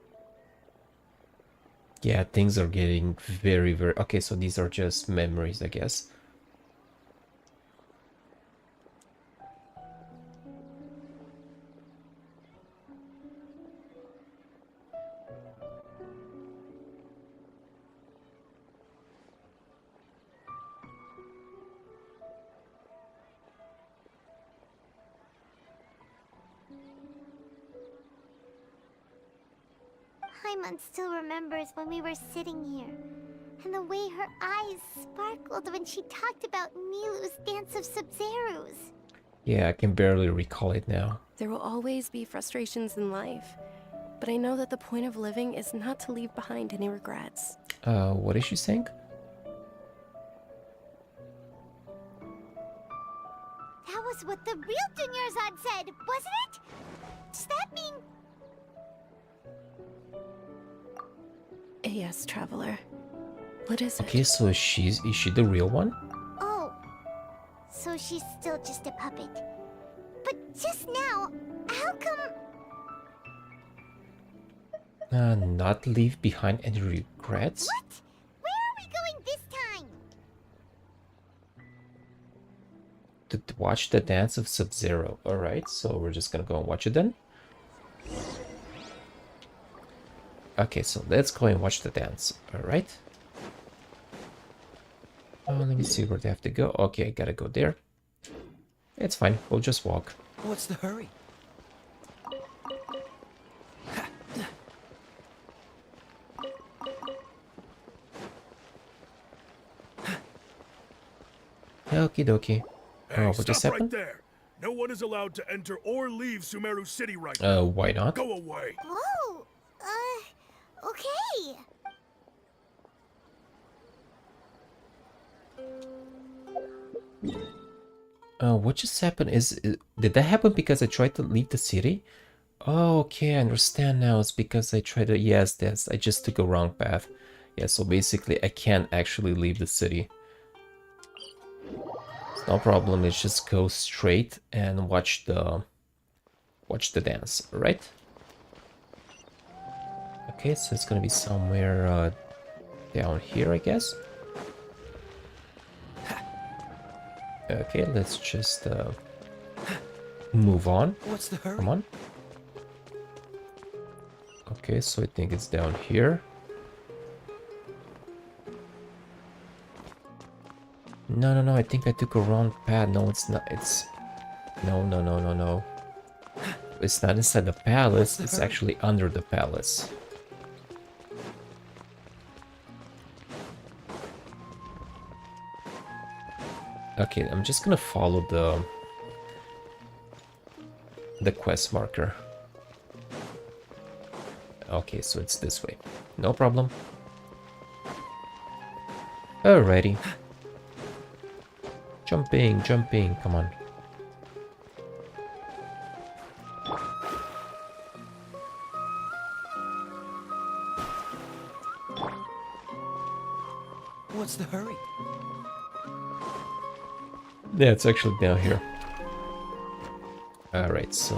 Speaker 2: Yeah, things are getting very, very... Okay, so these are just memories, I guess.
Speaker 5: Paimon still remembers when we were sitting here. And the way her eyes sparkled when she talked about Milu's dance of Sub-Zerus.
Speaker 2: Yeah, I can barely recall it now.
Speaker 8: There will always be frustrations in life, but I know that the point of living is not to leave behind any regrets.
Speaker 2: What is she saying?
Speaker 5: That was what the real Dunyarzad said, wasn't it? Does that mean...
Speaker 8: Yes, Traveler. What is
Speaker 2: Okay,
Speaker 8: it?
Speaker 2: so is she the real one?
Speaker 5: Oh, so she's still just a puppet. But just now, how come...
Speaker 2: Not leave behind any regrets?
Speaker 5: What? Where are we going this time?
Speaker 2: To watch the dance of Sub-Zero. Alright, so we're just gonna go and watch it then. Okay, so let's go and watch the dance. Alright. Let me see where they have to go. Okay, I gotta go there. It's fine, we'll just walk.
Speaker 3: What's the hurry?
Speaker 2: Okie dokie.
Speaker 9: Hey,
Speaker 2: what just
Speaker 9: stop
Speaker 2: happened?
Speaker 9: right there. No one is allowed to enter or leave Sumeru City right
Speaker 2: Uh,
Speaker 9: now.
Speaker 2: why not?
Speaker 9: Go away.
Speaker 5: Oh, okay.
Speaker 2: What just happened did that happen because I tried to leave the city? Oh, okay, I understand now. It's because I tried to, yes, I just took a wrong path. Yeah, so basically I can't actually leave the city. It's no problem, let's just go straight and watch the dance, right? Okay, so it's gonna be somewhere down here, I guess. Okay, let's just move on.
Speaker 3: What's the hurry?
Speaker 2: Come on. Okay, so I think it's down here. No, I think I took a wrong path. No, it's not. It's... No. It's not inside the palace. It's actually under the palace. Okay, I'm just gonna follow the quest marker. Okay, so it's this way. No problem. Alrighty. Jumping, come on.
Speaker 3: What's the hurry?
Speaker 2: Yeah, it's actually down here. Alright, so,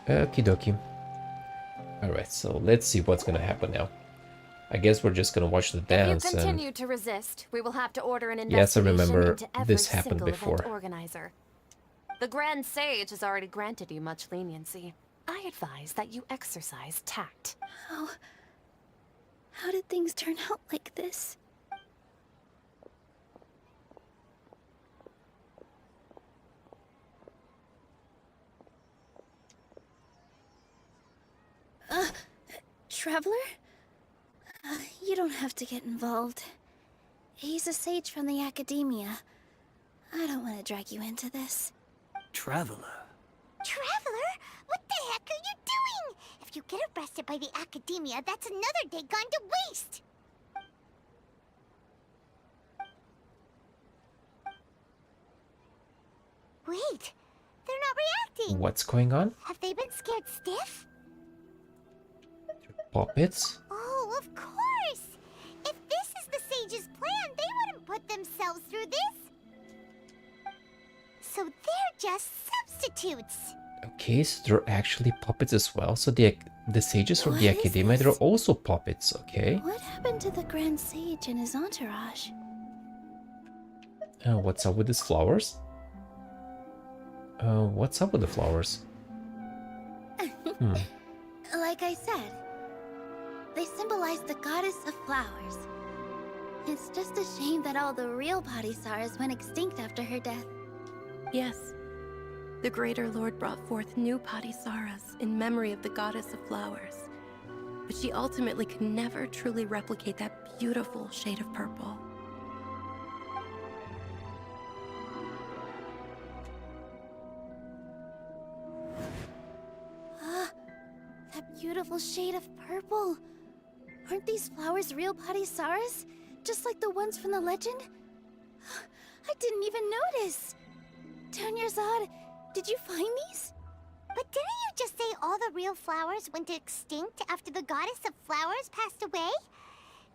Speaker 2: okie dokie. Alright, so let's see what's gonna happen now. I guess we're just gonna watch the dance
Speaker 10: If you
Speaker 2: and...
Speaker 10: continue to resist, we will have to order an
Speaker 2: Yes, I
Speaker 10: investigation
Speaker 2: remember
Speaker 10: into every
Speaker 2: this happened
Speaker 10: single
Speaker 2: before.
Speaker 10: event organizer. The Grand Sage has already granted you much leniency. I advise that you exercise tact.
Speaker 4: How did things turn out like this? Traveler? You don't have to get involved. He's a sage from the academia. I don't want to drag you into this.
Speaker 3: Traveler.
Speaker 5: Traveler? What the heck are you doing? If you get arrested by the academia, that's another day gone to waste. Wait, they're not reacting.
Speaker 2: What's going on?
Speaker 5: Have they been scared stiff?
Speaker 2: Puppets?
Speaker 5: Oh, of course! If this is the sage's plan, they wouldn't put themselves through this. So they're just substitutes.
Speaker 2: Okay, so they're actually puppets as well. So the sages from the
Speaker 4: What is
Speaker 2: academia, they're
Speaker 4: this?
Speaker 2: also puppets, okay?
Speaker 4: What happened to the Grand Sage and his entourage?
Speaker 2: What's up with these flowers? What's up with the flowers?
Speaker 4: Like I said, they symbolize the goddess of flowers. It's just a shame that all the real Bodhisattvas went extinct after her death.
Speaker 8: Yes. The Greater Lord brought forth new Patisaras in memory of the goddess of flowers. But she ultimately could never truly replicate that beautiful shade of purple.
Speaker 5: That beautiful shade of purple. Aren't these flowers real Patisaras? Just like the ones from the legend? I didn't even notice. Dunyarzad, did you find these? But didn't you just say all the real flowers went extinct after the goddess of flowers passed away?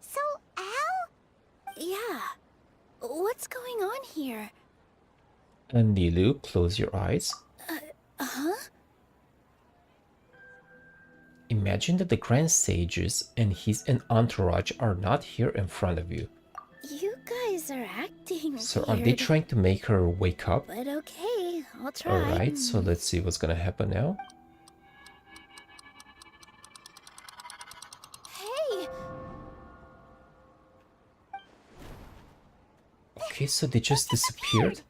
Speaker 5: So, how? Yeah. What's going on here?
Speaker 2: And Nilu, close your eyes.
Speaker 5: Huh?
Speaker 2: Imagine that the Grand Sages and his entourage are not here in front of you.
Speaker 5: You guys are acting
Speaker 2: So
Speaker 5: weird.
Speaker 2: are they trying to make her wake up?
Speaker 5: But okay, I'll try.
Speaker 2: Alright, so let's see what's gonna happen now.
Speaker 5: Hey!
Speaker 2: Okay, so they just disappeared.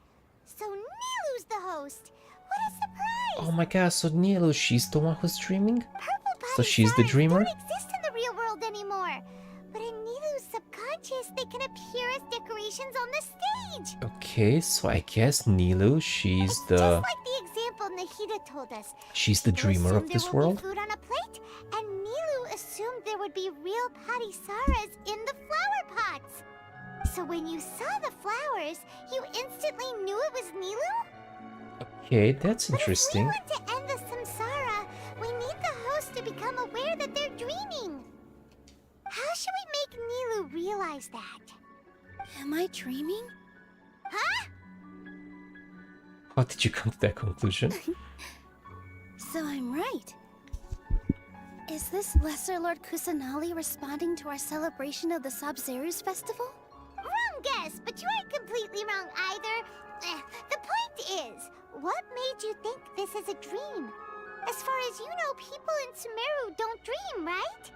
Speaker 5: So Nilu's the host. What a surprise!
Speaker 2: Oh my god, so Nilu, she's the one who's dreaming?
Speaker 5: Purple
Speaker 2: So she's the
Speaker 5: Patisaras
Speaker 2: dreamer?
Speaker 5: don't exist in the real world anymore. But in Nilu's subconscious, they can appear as decorations on the stage.
Speaker 2: Okay, so I guess Nilu, she's
Speaker 5: It's
Speaker 2: the...
Speaker 5: just like the example Nahida told us.
Speaker 2: She's the
Speaker 5: People
Speaker 2: dreamer of
Speaker 5: assumed
Speaker 2: this
Speaker 5: there will
Speaker 2: world?
Speaker 5: be food on a plate, and Nilu assumed there would be real Patisaras in the flower pots. So when you saw the flowers, you instantly knew it was Nilu?
Speaker 2: Okay, that's interesting.
Speaker 5: But if we want to end the samsara, we need the host to become aware that they're dreaming. How should we make Nilu realize that? Am I dreaming? Huh?
Speaker 2: How did you come to that conclusion?
Speaker 5: So I'm right. Is this Lesser Lord Kusanali responding to our celebration of the Sabzeruz festival? Wrong guess, but you aren't completely wrong either. The point is, what made you think this is a dream? As far as you know, people in Sumeru don't dream, right?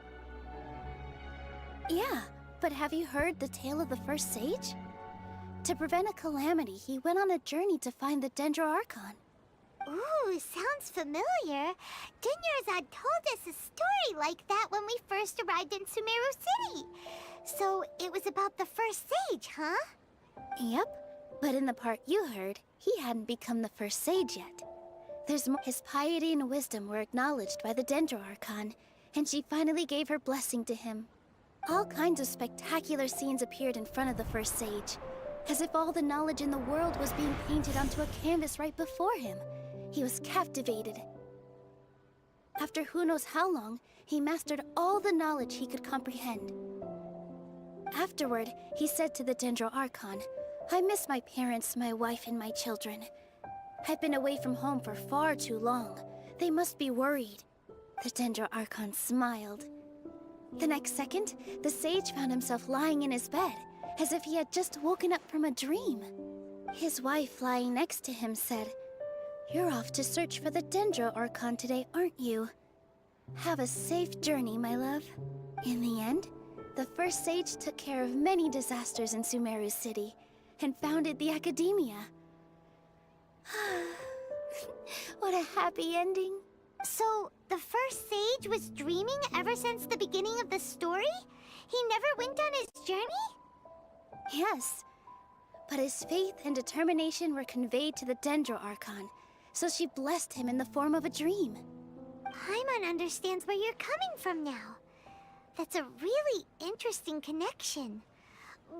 Speaker 5: Yeah, but have you heard the tale of the first sage? To prevent a calamity, he went on a journey to find the Dendro Archon. Ooh, sounds familiar. Dunyarzad told us a story like that when we first arrived in Sumeru City. So it was about the first sage, huh? Yep, but in the part you heard, he hadn't become the first sage yet. There's more. His piety and wisdom were acknowledged by the Dendro Archon, and she finally gave her blessing to him. All kinds of spectacular scenes appeared in front of the first sage, as if all the knowledge in the world was being painted onto a canvas right before him. He was captivated. After who knows how long, he mastered all the knowledge he could comprehend. Afterward, he said to the Dendro Archon, "I miss my parents, my wife, and my children. I've been away from home for far too long. They must be worried." The Dendro Archon smiled. The next second, the sage found himself lying in his bed, as if he had just woken up from a dream. His wife, lying next to him, said, "You're off to search for the Dendro Archon today, aren't you? Have a safe journey, my love." In the end, the first sage took care of many disasters in Sumeru City and founded the Academia. What a happy ending. So, the first sage was dreaming ever since the beginning of the story? He never went on his journey? Yes, but his faith and determination were conveyed to the Dendro Archon, so she blessed him in the form of a dream. Paimon understands where you're coming from now. That's a really interesting connection.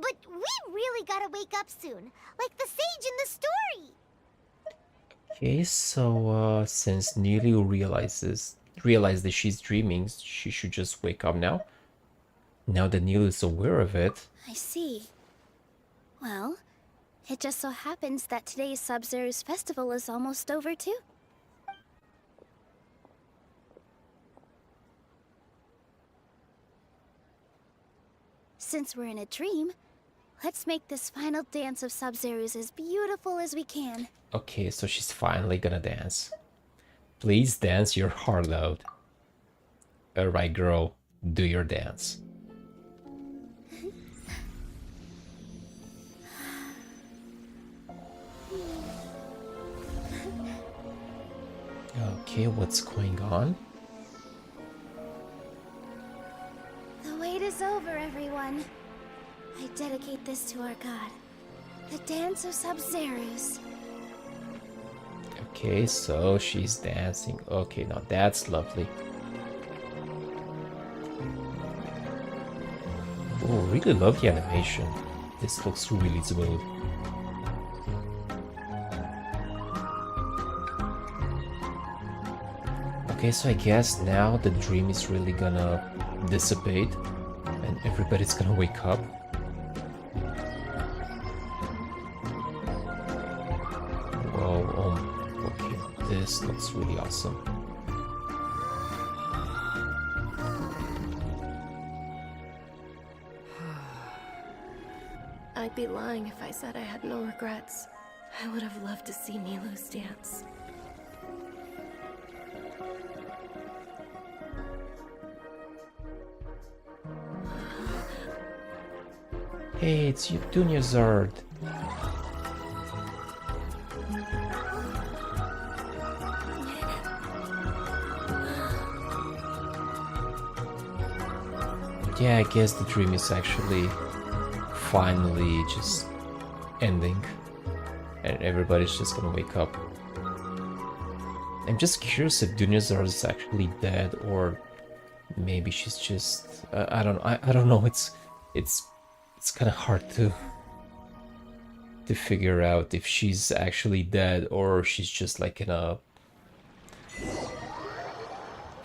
Speaker 5: But we really gotta wake up soon, like the sage in the story.
Speaker 2: Okay, so since Nilu realized that she's dreaming, she should just wake up now. Now that Nilu is aware of it.
Speaker 5: I see. Well, it just so happens that today's Sabzeruz festival is almost over too. Since we're in a dream, let's make this final dance of Sabzeruz as beautiful as we can.
Speaker 2: Okay, so she's finally gonna dance. Please dance your heart out. Alright, girl, do your dance. Okay, what's going on?
Speaker 5: The wait is over, everyone. I dedicate this to our god, the dance of Sub-Zerus.
Speaker 2: Okay, so she's dancing. Okay, now that's lovely. Oh, really love the animation. This looks really smooth. Okay, so I guess now the dream is really gonna dissipate and everybody's gonna wake up. Whoa, okay, this looks really awesome.
Speaker 8: I'd be lying if I said I had no regrets. I would have loved to see Nilou's dance.
Speaker 2: Hey, it's you, Zard. Yeah, I guess the dream is actually finally just ending and everybody's just gonna wake up. I'm just curious if Dunyarzad is actually dead or maybe she's just I don't know. It's kind of hard to figure out if she's actually dead or she's just like in a...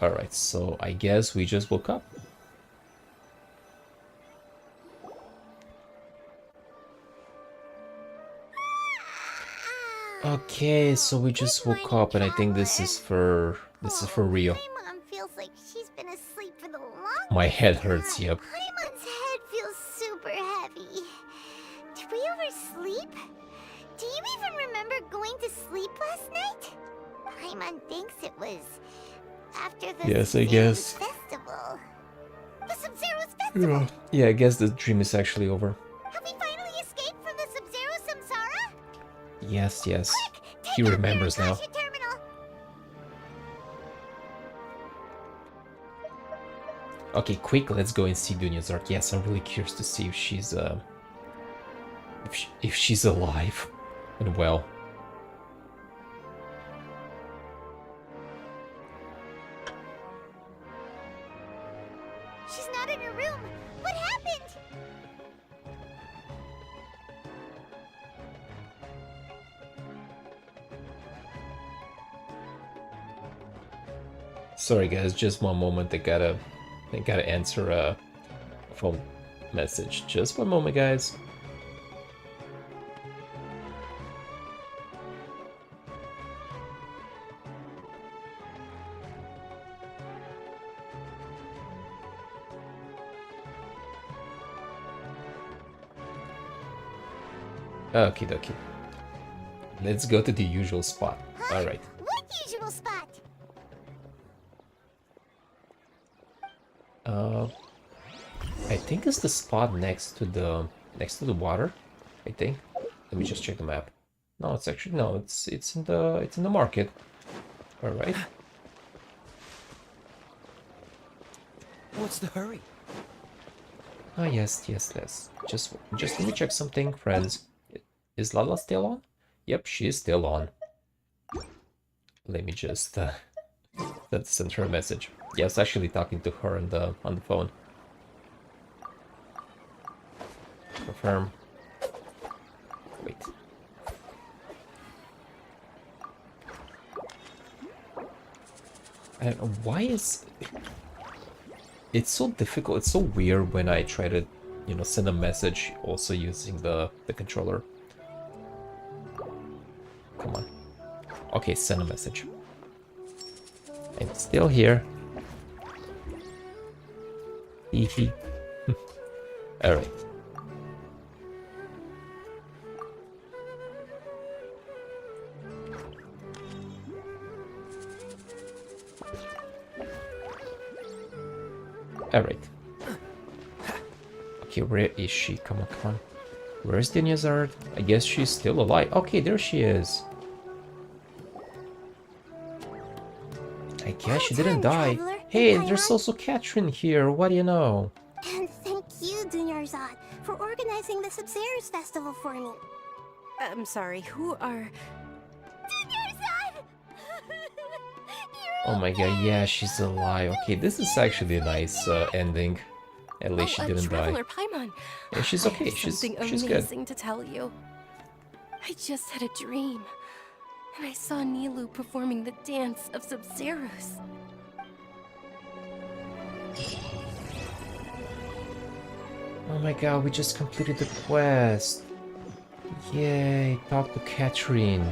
Speaker 2: Alright, so I guess we just woke up. Okay, so we just woke up and I think this is for real.
Speaker 5: My mom feels like she's been asleep for the longest
Speaker 2: My head hurts, yep.
Speaker 5: Paimon's head feels super heavy. Did we oversleep? Do you even remember going to sleep last night? Paimon thinks it was after the
Speaker 2: Yes, I
Speaker 5: Sub-Zerus
Speaker 2: guess.
Speaker 5: festival. The Sub-Zerus festival!
Speaker 2: Yeah, I guess the dream is actually over.
Speaker 5: Have we finally escaped from the Sub-Zerus samsara?
Speaker 2: Yes, yes.
Speaker 5: Quick, take
Speaker 2: He
Speaker 5: out
Speaker 2: remembers now.
Speaker 5: Veritasian terminal.
Speaker 2: Okay, quick, let's go and see Dunyarzad. Yes, I'm really curious to see if she's if she's alive and well.
Speaker 5: She's not in her room. What happened?
Speaker 2: Sorry guys, just one moment. I gotta answer a phone message. Just one moment, guys. Okie dokie. Let's go to the usual spot.
Speaker 5: Huh?
Speaker 2: Alright.
Speaker 5: What usual spot?
Speaker 2: I think it's the spot next to the water. I think. Let me just check the map. No, it's actually no. It's in the market. All right.
Speaker 3: What's the hurry?
Speaker 2: Oh yes. Just let me check something, friends. Is Lala still on? Yep, she is still on. Let me just send her a message. Yeah, I was actually talking to her on the phone. Confirm. Wait. I don't know why it's so difficult. It's so weird when I try to, send a message also using the controller. Come on. Okay, send a message. I'm still here. Hehe. Alright. Alright. Okay, where is she? Come on. Where's Dunyarzad? I guess she's still alive. Okay, there she is. I guess she
Speaker 4: Well
Speaker 2: didn't
Speaker 4: done,
Speaker 2: die.
Speaker 4: Traveler.
Speaker 2: Hey,
Speaker 4: And
Speaker 2: there's
Speaker 4: Paimon.
Speaker 2: also Catherine here. What do you know?
Speaker 4: And thank you, Dunyarzad, for organizing the Subzerus Festival for me.
Speaker 8: I'm sorry, who are...
Speaker 5: Dunyarzad!
Speaker 2: Oh my god, yeah, she's alive. Okay, this is actually a nice ending. At least she didn't die.
Speaker 8: Traveler Paimon.
Speaker 2: Yeah, she's
Speaker 8: I
Speaker 2: okay.
Speaker 8: have
Speaker 2: She's
Speaker 8: something
Speaker 2: good.
Speaker 8: amazing to tell you. I just had a dream, and I saw Nilu performing the dance of Subzerus.
Speaker 2: Oh my god, we just completed the quest. Yay, talk to Catherine.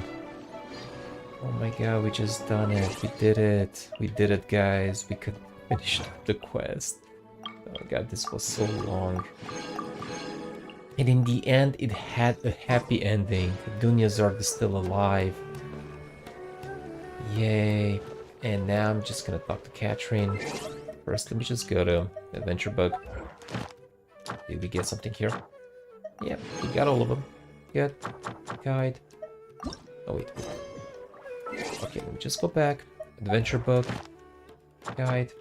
Speaker 2: Oh my god, we just done it. We did it. We did it, guys. We could finish the quest. Oh god, this was so long. And in the end, it had a happy ending. Dunyarzad is still alive. Yay. And now I'm just gonna talk to Catherine. First, let me just go to Adventure Bug. Did we get something here? Yep, we got all of them. Good. Guide. Oh, wait. Okay, let me just go back. Adventure book. Guide.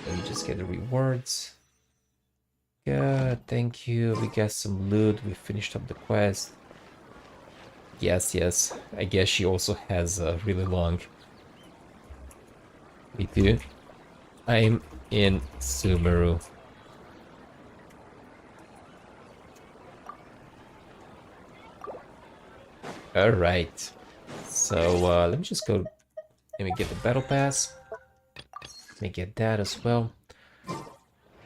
Speaker 2: Let me just get the rewards. Good, thank you. We got some loot. We finished up the quest. Yes, yes. I guess she also has a really long. We do. I'm in Sumeru. Alright. So, let me just go... Let me get the battle pass. Let me get that as well.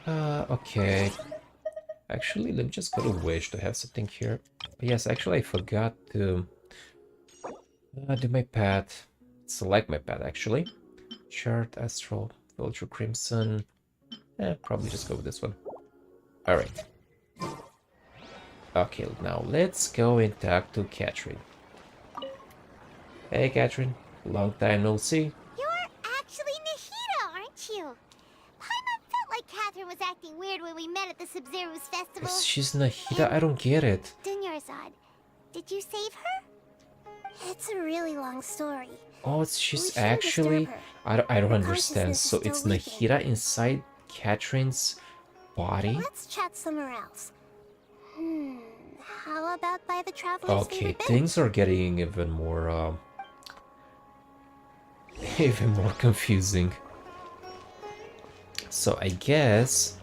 Speaker 2: Okay. Actually, let me just go to Wish to have something here. Yes, actually, I forgot to do my path. Select my path, actually. Chart, Astral, Vulture Crimson. Probably just go with this one. Alright. Okay, now let's go and talk to Catherine. Hey, Catherine. Long time no see.
Speaker 5: You're actually Nahida, aren't you? Paimon felt like Catherine was acting weird when we met at the Subzerus Festival.
Speaker 2: She's Nahida, I don't get it.
Speaker 5: Dunyarzad, did you save her?
Speaker 4: It's a really long story.
Speaker 2: Oh,
Speaker 4: We
Speaker 2: she's
Speaker 4: shouldn't
Speaker 2: actually...
Speaker 4: disturb her.
Speaker 2: I don't
Speaker 4: Her
Speaker 2: understand.
Speaker 4: consciousness
Speaker 2: So
Speaker 4: is
Speaker 2: it's
Speaker 4: still weakened.
Speaker 2: Nahida inside Catherine's body?
Speaker 4: Let's chat somewhere else. How about by the Traveler's
Speaker 2: Okay,
Speaker 4: favorite bench?
Speaker 2: things are getting even more, even more confusing. So I guess...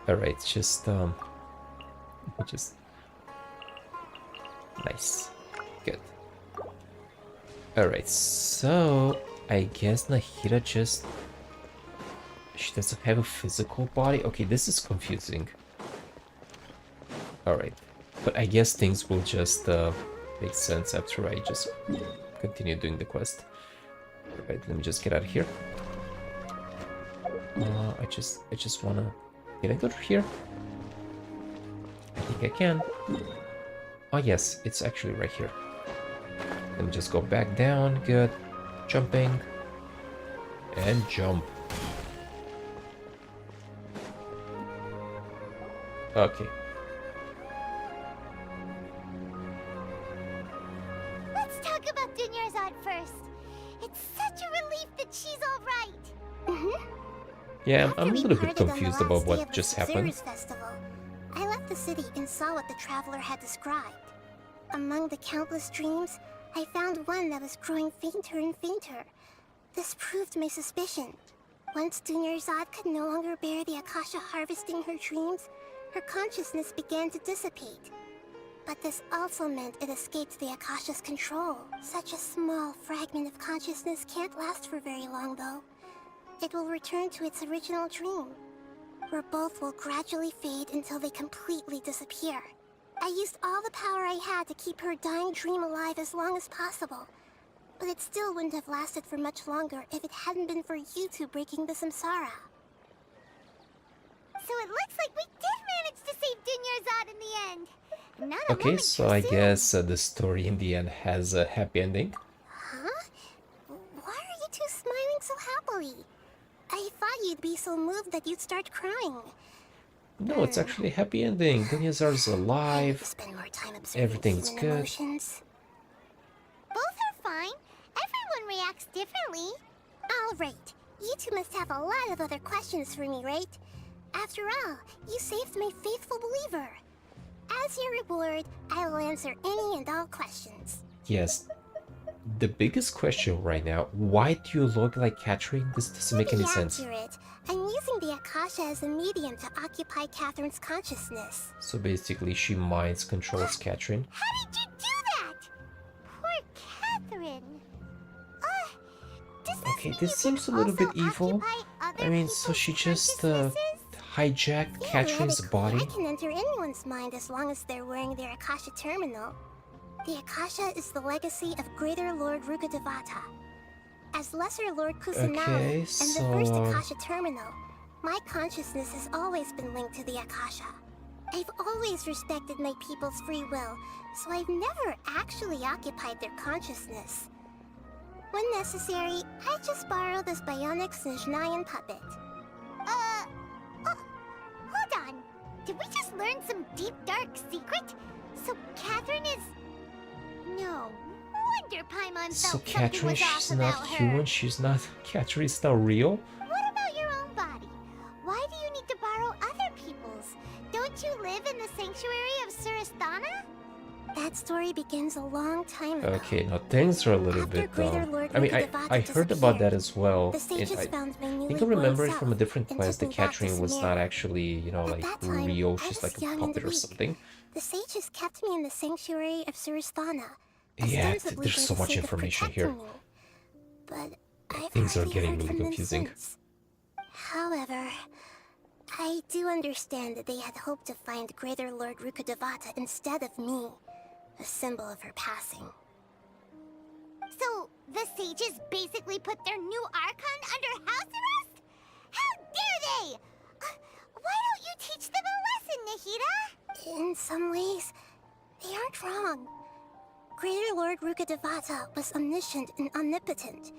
Speaker 2: Alright, just... Nice. Good. Alright, so... I guess Nahida just... She doesn't have a physical body? Okay, this is confusing. Alright. But I guess things will just make sense after I just continue doing the quest. Alright, let me just get out of here. I just wanna... Can I go through here? I think I can. Oh yes, it's actually right here. Let me just go back down. Good. Jumping. And jump. Okay.
Speaker 5: Let's talk about Dunyarzad first. It's such a relief that she's all right.
Speaker 2: Yeah,
Speaker 4: After
Speaker 2: I'm a
Speaker 4: we
Speaker 2: little bit
Speaker 4: parted on the
Speaker 2: confused
Speaker 4: last
Speaker 2: about
Speaker 4: day
Speaker 2: what
Speaker 4: of the
Speaker 2: just happened.
Speaker 4: Subzerus Festival, I left the city and saw what the Traveler had described. Among the countless dreams, I found one that was growing fainter and fainter. This proved my suspicion. Once Dunyarzad could no longer bear the Akasha harvesting her dreams, her consciousness began to dissipate. But this also meant it escaped the Akasha's control. Such a small fragment of consciousness can't last for very long, though. It will return to its original dream, where both will gradually fade until they completely disappear. I used all the power I had to keep her dying dream alive as long as possible, but it still wouldn't have lasted for much longer if it hadn't been for you two breaking the samsara.
Speaker 5: So it looks like we did manage to save Dunyarzad in the end. Not a
Speaker 2: Okay,
Speaker 5: moment
Speaker 2: so
Speaker 5: too
Speaker 2: I
Speaker 5: soon.
Speaker 2: guess the story in the end has a happy ending.
Speaker 4: Huh? Why are you two smiling so happily? I thought you'd be so moved that you'd start crying.
Speaker 2: No, it's actually a happy ending. Dunyarzad's
Speaker 4: I need to
Speaker 2: alive.
Speaker 4: spend more time observing
Speaker 2: Everything's
Speaker 4: human
Speaker 2: good.
Speaker 4: emotions.
Speaker 5: fine. Everyone reacts differently. All right. You two must have a lot of other questions for me, right? After all, you saved my faithful believer. As your reward, I will answer any and all questions.
Speaker 2: Yes. The biggest question right now, why do you look like Catherine? This doesn't make
Speaker 5: To be
Speaker 2: any sense.
Speaker 5: accurate, I'm using the Akasha as a medium to occupy Catherine's consciousness.
Speaker 2: So basically, she minds controls Catherine.
Speaker 5: How did you do that? Poor Catherine. Does this
Speaker 2: Okay,
Speaker 5: mean
Speaker 2: this
Speaker 5: you
Speaker 2: seems a
Speaker 5: can
Speaker 2: little bit
Speaker 5: also
Speaker 2: evil.
Speaker 5: occupy other
Speaker 2: I mean, so she
Speaker 5: people's
Speaker 2: just
Speaker 5: consciousnesses?
Speaker 2: hijacked Catherine's
Speaker 5: Theoretically,
Speaker 2: body.
Speaker 5: I can enter anyone's mind as long as they're wearing their Akasha terminal. The Akasha is the legacy of Greater Lord Rukkhadevata. As Lesser Lord Kusanali
Speaker 2: Okay,
Speaker 5: and
Speaker 2: so,
Speaker 5: the first Akasha terminal, my consciousness has always been linked to the Akasha. I've always respected my people's free will, so I've never actually occupied their consciousness. When necessary, I just borrow this bionic Snezhnayan puppet. Hold on. Did we just learn some deep, dark secret? So Catherine is... No wonder Paimon
Speaker 2: So
Speaker 5: felt something
Speaker 2: Catherine,
Speaker 5: was off
Speaker 2: she's not
Speaker 5: about her.
Speaker 2: human. She's not. Catherine's not real.
Speaker 5: What about your own body? Why do you need to borrow other people's? Don't you live in the sanctuary of Surasthana? That story begins a long time ago.
Speaker 2: Okay, now things are a little
Speaker 5: After
Speaker 2: bit.
Speaker 5: Greater Lord
Speaker 2: I mean,
Speaker 5: Rukkhadevata
Speaker 2: I heard about that
Speaker 5: disappeared,
Speaker 2: as well.
Speaker 5: The
Speaker 2: And
Speaker 5: sages found my
Speaker 2: I
Speaker 5: newly
Speaker 2: think I remember
Speaker 5: born
Speaker 2: it from a
Speaker 5: self
Speaker 2: different
Speaker 5: and
Speaker 2: quest
Speaker 5: took
Speaker 2: that
Speaker 5: me back to
Speaker 2: Catherine was
Speaker 5: Sumeru.
Speaker 2: not actually, you know,
Speaker 5: At
Speaker 2: like
Speaker 5: that time,
Speaker 2: real.
Speaker 5: I
Speaker 2: She's
Speaker 5: was
Speaker 2: like a
Speaker 5: young and
Speaker 2: puppet or
Speaker 5: weak.
Speaker 2: something.
Speaker 5: The sages kept me in the sanctuary of Surasthana.
Speaker 2: Yeah,
Speaker 5: ostensibly
Speaker 2: there's
Speaker 5: for
Speaker 2: so
Speaker 5: the
Speaker 2: much
Speaker 5: sake of
Speaker 2: information here.
Speaker 5: protecting me. But I've
Speaker 2: Things are
Speaker 5: hardly
Speaker 2: getting
Speaker 5: heard
Speaker 2: really
Speaker 5: from them
Speaker 2: confusing.
Speaker 5: since. However, I do understand that they had hoped to find Greater Lord Rukkhadevata instead of me, a symbol of her passing. So, the sages basically put their new Archon under house arrest? How dare they! Why don't you teach them a lesson, Nahida? In some ways, they aren't wrong. Greater Lord Rukkhadevata was omniscient and omnipotent.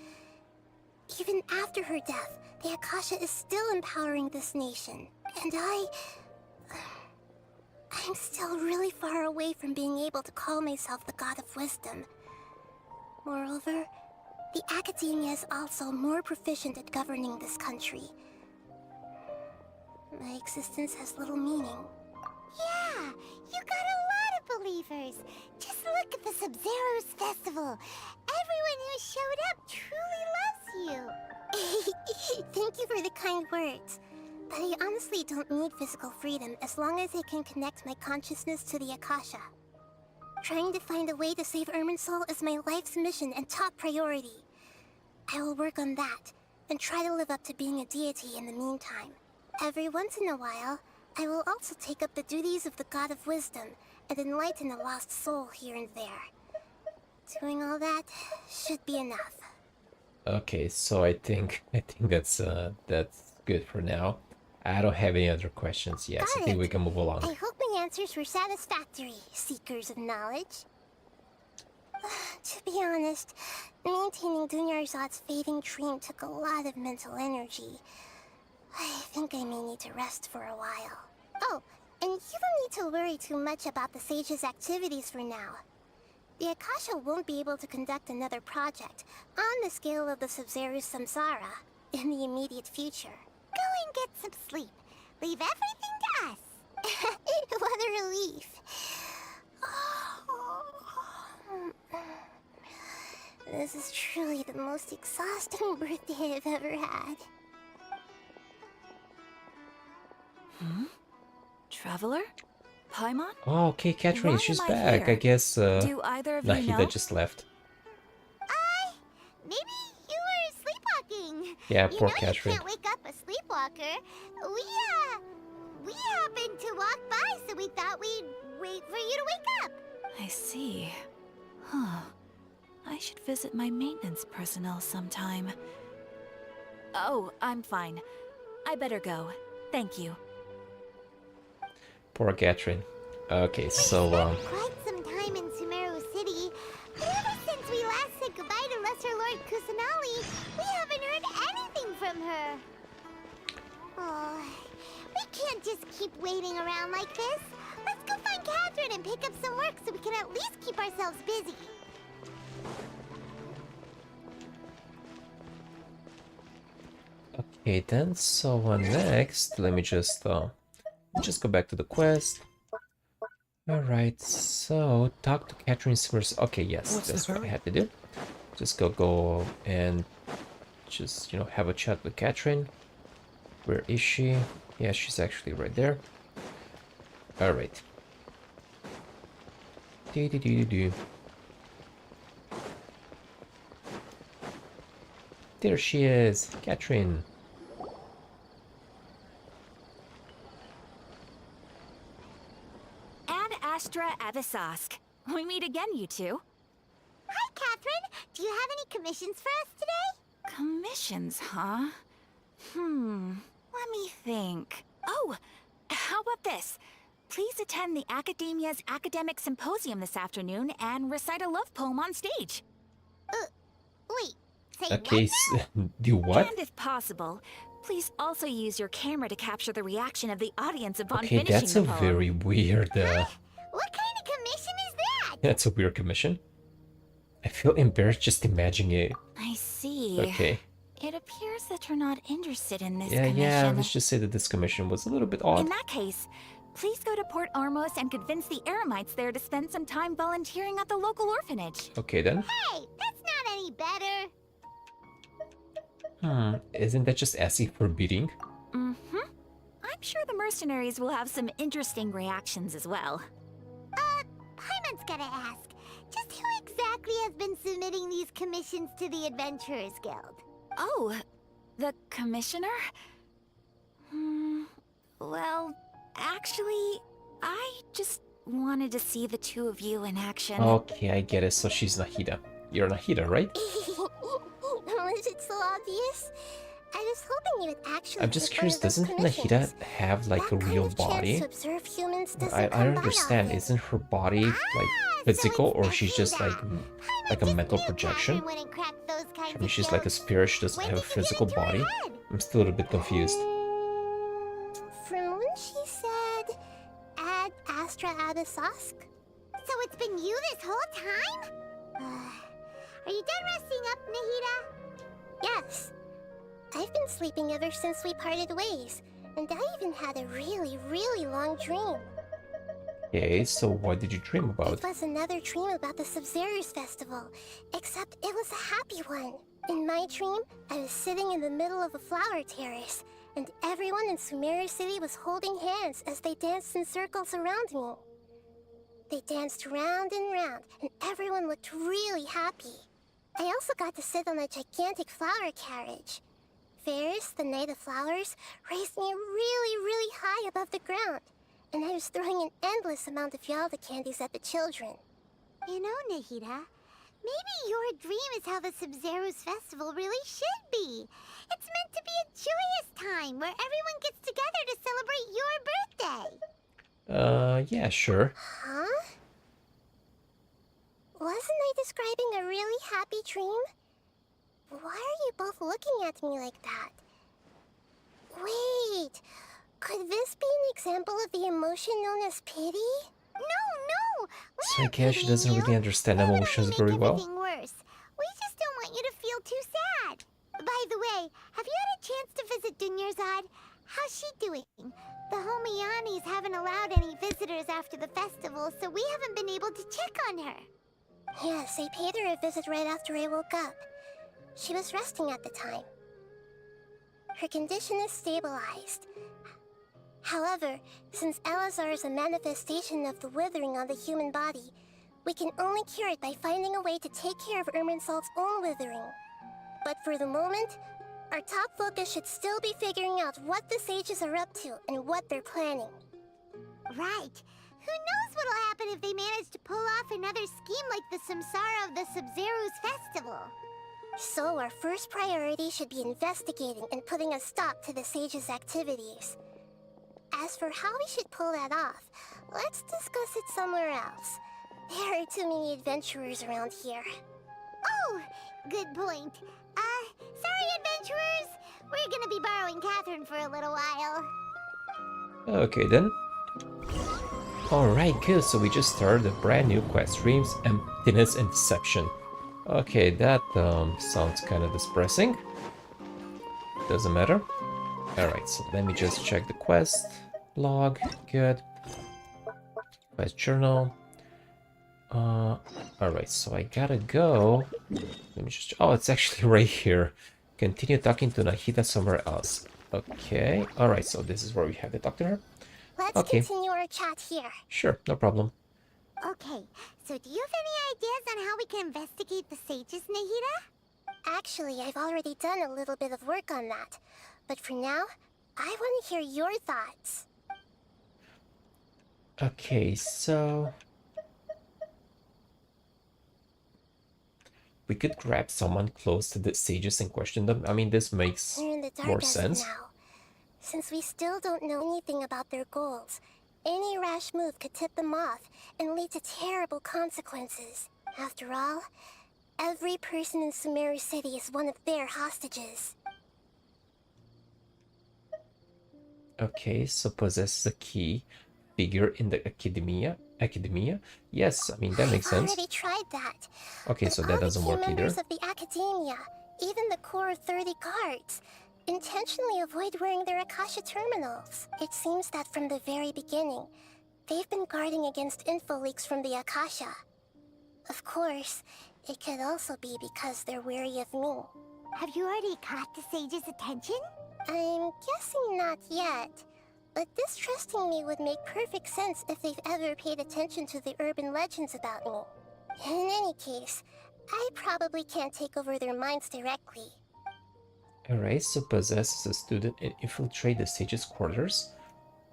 Speaker 5: Even after her death, the Akasha is still empowering this nation. And I'm still really far away from being able to call myself the God of Wisdom. Moreover, the Academia is also more proficient at governing this country. My existence has little meaning. Yeah, you got a lot of believers. Just look at the Sub-Zero's festival. Everyone who showed up truly loves you. Thank you for the kind words. But I honestly don't need physical freedom as long as I can connect my consciousness to the Akasha. Trying to find a way to save Irminsul is my life's mission and top priority. I will work on that, and try to live up to being a deity in the meantime. Every once in a while, I will also take up the duties of the God of Wisdom and enlighten a lost soul here and there. Doing all that should be enough.
Speaker 2: Okay, so I think that's good for now. I don't have any other questions. Yes, I think we can move along.
Speaker 5: I hope my answers were satisfactory, seekers of knowledge. To be honest, maintaining Dunyarzad's fading dream took a lot of mental energy. I think I may need to rest for a while. Oh, and you don't need to worry too much about the Sage's activities for now. The Akasha won't be able to conduct another project on the scale of the Sub-Zero Samsara in the immediate future. Go and get some sleep. Leave everything to us. What a relief. This is truly the most exhausting birthday I've ever had.
Speaker 1: Traveler? Paimon?
Speaker 2: Oh, okay, Catherine,
Speaker 1: Why
Speaker 2: she's
Speaker 1: am I
Speaker 2: back.
Speaker 1: here?
Speaker 2: I guess
Speaker 1: Do either of you
Speaker 2: Nahida
Speaker 1: know?
Speaker 2: just left.
Speaker 5: Maybe you were sleepwalking.
Speaker 2: Yeah,
Speaker 5: You
Speaker 2: poor
Speaker 5: know
Speaker 2: Catherine.
Speaker 5: you can't wake up a sleepwalker. We happened to walk by, so we thought we'd wait for you to wake up.
Speaker 1: I see. Huh. I should visit my maintenance personnel sometime. Oh, I'm fine. I better go. Thank you.
Speaker 2: Poor Catherine. Okay, so
Speaker 5: Quite some time in Sumeru City, but ever since we last said goodbye to Lesser Lord Kusanali, we haven't heard anything from her. Oh, we can't just keep waiting around like this. Let's go find Catherine and pick up some work so we can at least keep ourselves busy.
Speaker 2: Okay then, so next, let me just go back to the quest. Alright, so talk to Catherine Sumeru. Okay, yes, that's what I had to do. Just go and just, you know, have a chat with Catherine. Where is she? Yeah, she's actually right there. Alright. There she is, Catherine.
Speaker 1: Ad Astra Avisask. We meet again, you two.
Speaker 5: Hi, Catherine. Do you have any commissions for us today?
Speaker 1: Commissions, huh? Let me think. Oh, how about this? Please attend the Academia's Academic Symposium this afternoon and recite a love poem on stage.
Speaker 5: Wait, say
Speaker 2: Okay,
Speaker 5: what?
Speaker 2: do what?
Speaker 1: And if possible, please also use your camera to capture the reaction of the audience upon
Speaker 2: Okay,
Speaker 1: finishing
Speaker 2: that's
Speaker 1: the
Speaker 2: a
Speaker 1: poem.
Speaker 2: very weird,
Speaker 5: What kind of commission is that?
Speaker 2: that's a weird commission. I feel embarrassed just imagining it.
Speaker 1: I see.
Speaker 2: Okay.
Speaker 1: It appears that you're not interested in this
Speaker 2: Yeah,
Speaker 1: commission.
Speaker 2: let's just say that this commission was a little bit odd.
Speaker 1: In that case, please go to Port Ormos and convince the Eremites there to spend some time volunteering at the local orphanage.
Speaker 2: Okay then.
Speaker 5: Hey, that's not any better.
Speaker 2: Isn't that just asking for beating?
Speaker 1: Mm-hmm. I'm sure the mercenaries will have some interesting reactions as well.
Speaker 5: Paimon's gotta ask, just who exactly has been submitting these commissions to the Adventurers Guild?
Speaker 1: Oh, the commissioner? Well, actually, I just wanted to see the two of you in action.
Speaker 2: Okay, I get it. So she's Nahida. You're Nahida, right?
Speaker 4: Was it so obvious? I was hoping you would actually.
Speaker 2: I'm just
Speaker 4: pick one
Speaker 2: curious,
Speaker 4: of those
Speaker 2: doesn't
Speaker 4: commissions.
Speaker 2: Nahida have like a
Speaker 4: That
Speaker 2: real
Speaker 4: kind of chance
Speaker 2: body?
Speaker 4: to observe humans doesn't
Speaker 2: I
Speaker 4: come by
Speaker 2: understand.
Speaker 4: often.
Speaker 2: Isn't her body like physical, or she's just like a mental projection? I mean, she's like a spirit. She doesn't have a physical body. I'm still a little bit confused.
Speaker 4: From when she said, "Ad Astra Abisask."
Speaker 5: So it's been you this whole time? Are you done resting up, Nahida?
Speaker 4: Yes. I've been sleeping ever since we parted ways, and I even had a really, really long dream.
Speaker 2: Okay, so what did you dream about?
Speaker 4: It was another dream about the Sub-Zero's festival, except it was a happy one. In my dream, I was sitting in the middle of a flower terrace, and everyone in Sumeru City was holding hands as they danced in circles around me. They danced round and round, and everyone looked really happy. I also got to sit on a gigantic flower carriage. Ferris, the Knight of Flowers, raised me really, really high above the ground, and I was throwing an endless amount of Yalda candies at the children.
Speaker 5: You know, Nahida, maybe your dream is how the Sub-Zero's festival really should be. It's meant to be a joyous time where everyone gets together to celebrate your birthday.
Speaker 2: Yeah, sure.
Speaker 4: Huh? Wasn't I describing a really happy dream? Why are you both looking at me like that? Wait, could this be an example of the emotion known as pity?
Speaker 5: No!
Speaker 2: So I guess she doesn't really understand emotions very well.
Speaker 5: Worse. We just don't want you to feel too sad. By the way, have you had a chance to visit Dunyarzad? How's she doing? The Homianis haven't allowed any visitors after the festival, so we haven't been able to check on her.
Speaker 4: Yes, I paid her a visit right after I woke up. She was resting at the time. Her condition is stabilized. However, since Elazar is a manifestation of the withering on the human body, we can only cure it by finding a way to take care of Irminsul's own withering. But for the moment, our top focus should still be figuring out what the sages are up to and what they're planning.
Speaker 5: Right. Who knows what'll happen if they manage to pull off another scheme like the Samsara of the Sub-Zero's festival.
Speaker 4: So our first priority should be investigating and putting a stop to the sages' activities. As for how we should pull that off, let's discuss it somewhere else. There are too many adventurers around here.
Speaker 5: Oh, good point. Sorry, adventurers. We're gonna be borrowing Catherine for a little while.
Speaker 2: Okay then. Alright, good. So we just started a brand new quest. Dreams, Emptiness, and Deception. Okay, that sounds kind of depressing. Doesn't matter. Alright, so let me just check the quest log. Good. Quest journal. Alright, so I gotta go. Let me just... Oh, it's actually right here. Continue talking to Nahida somewhere else. Okay. Alright, so this is where we have to talk to her.
Speaker 4: Let's
Speaker 2: Okay.
Speaker 4: continue our chat here.
Speaker 2: Sure, no problem.
Speaker 5: Okay, so do you have any ideas on how we can investigate the sages, Nahida?
Speaker 4: Actually, I've already done a little bit of work on that. But for now, I want to hear your thoughts.
Speaker 2: Okay, so... we could grab someone close to the sages and question them. I mean, this makes
Speaker 4: We're in the dark
Speaker 2: more
Speaker 4: as of
Speaker 2: sense.
Speaker 4: now. Since we still don't know anything about their goals, any rash move could tip them off and lead to terrible consequences. After all, every person in Sumeru City is one of their hostages.
Speaker 2: Okay, so possesses a key figure in the academia. Yes, I mean, that makes
Speaker 4: I've
Speaker 2: sense.
Speaker 4: already tried that.
Speaker 2: Okay,
Speaker 4: But
Speaker 2: so
Speaker 4: all
Speaker 2: that
Speaker 4: the
Speaker 2: doesn't
Speaker 4: key
Speaker 2: work either.
Speaker 4: members of the academia, even the core of 30 guards, intentionally avoid wearing their Akasha terminals. It seems that from the very beginning, they've been guarding against info leaks from the Akasha. Of course, it could also be because they're wary of me.
Speaker 5: Have you already caught the sage's attention?
Speaker 4: I'm guessing not yet, but distrusting me would make perfect sense if they've ever paid attention to the urban legends about me. In any case, I probably can't take over their minds directly.
Speaker 2: Alright, so possesses a student and infiltrate the sage's quarters.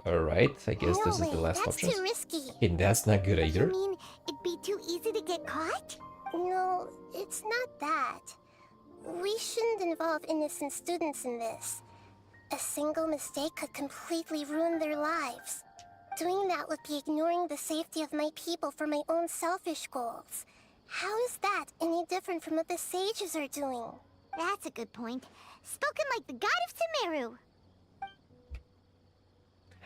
Speaker 2: Alright, I guess
Speaker 4: No
Speaker 2: this is
Speaker 4: way,
Speaker 2: the last
Speaker 4: that's
Speaker 2: option.
Speaker 4: too risky.
Speaker 2: And that's not good
Speaker 5: You
Speaker 2: either.
Speaker 5: mean it'd be too easy to get caught?
Speaker 4: No, it's not that. We shouldn't involve innocent students in this. A single mistake could completely ruin their lives. Doing that would be ignoring the safety of my people for my own selfish goals. How is that any different from what the sages are doing?
Speaker 5: That's a good point. Spoken like the god of Sumeru.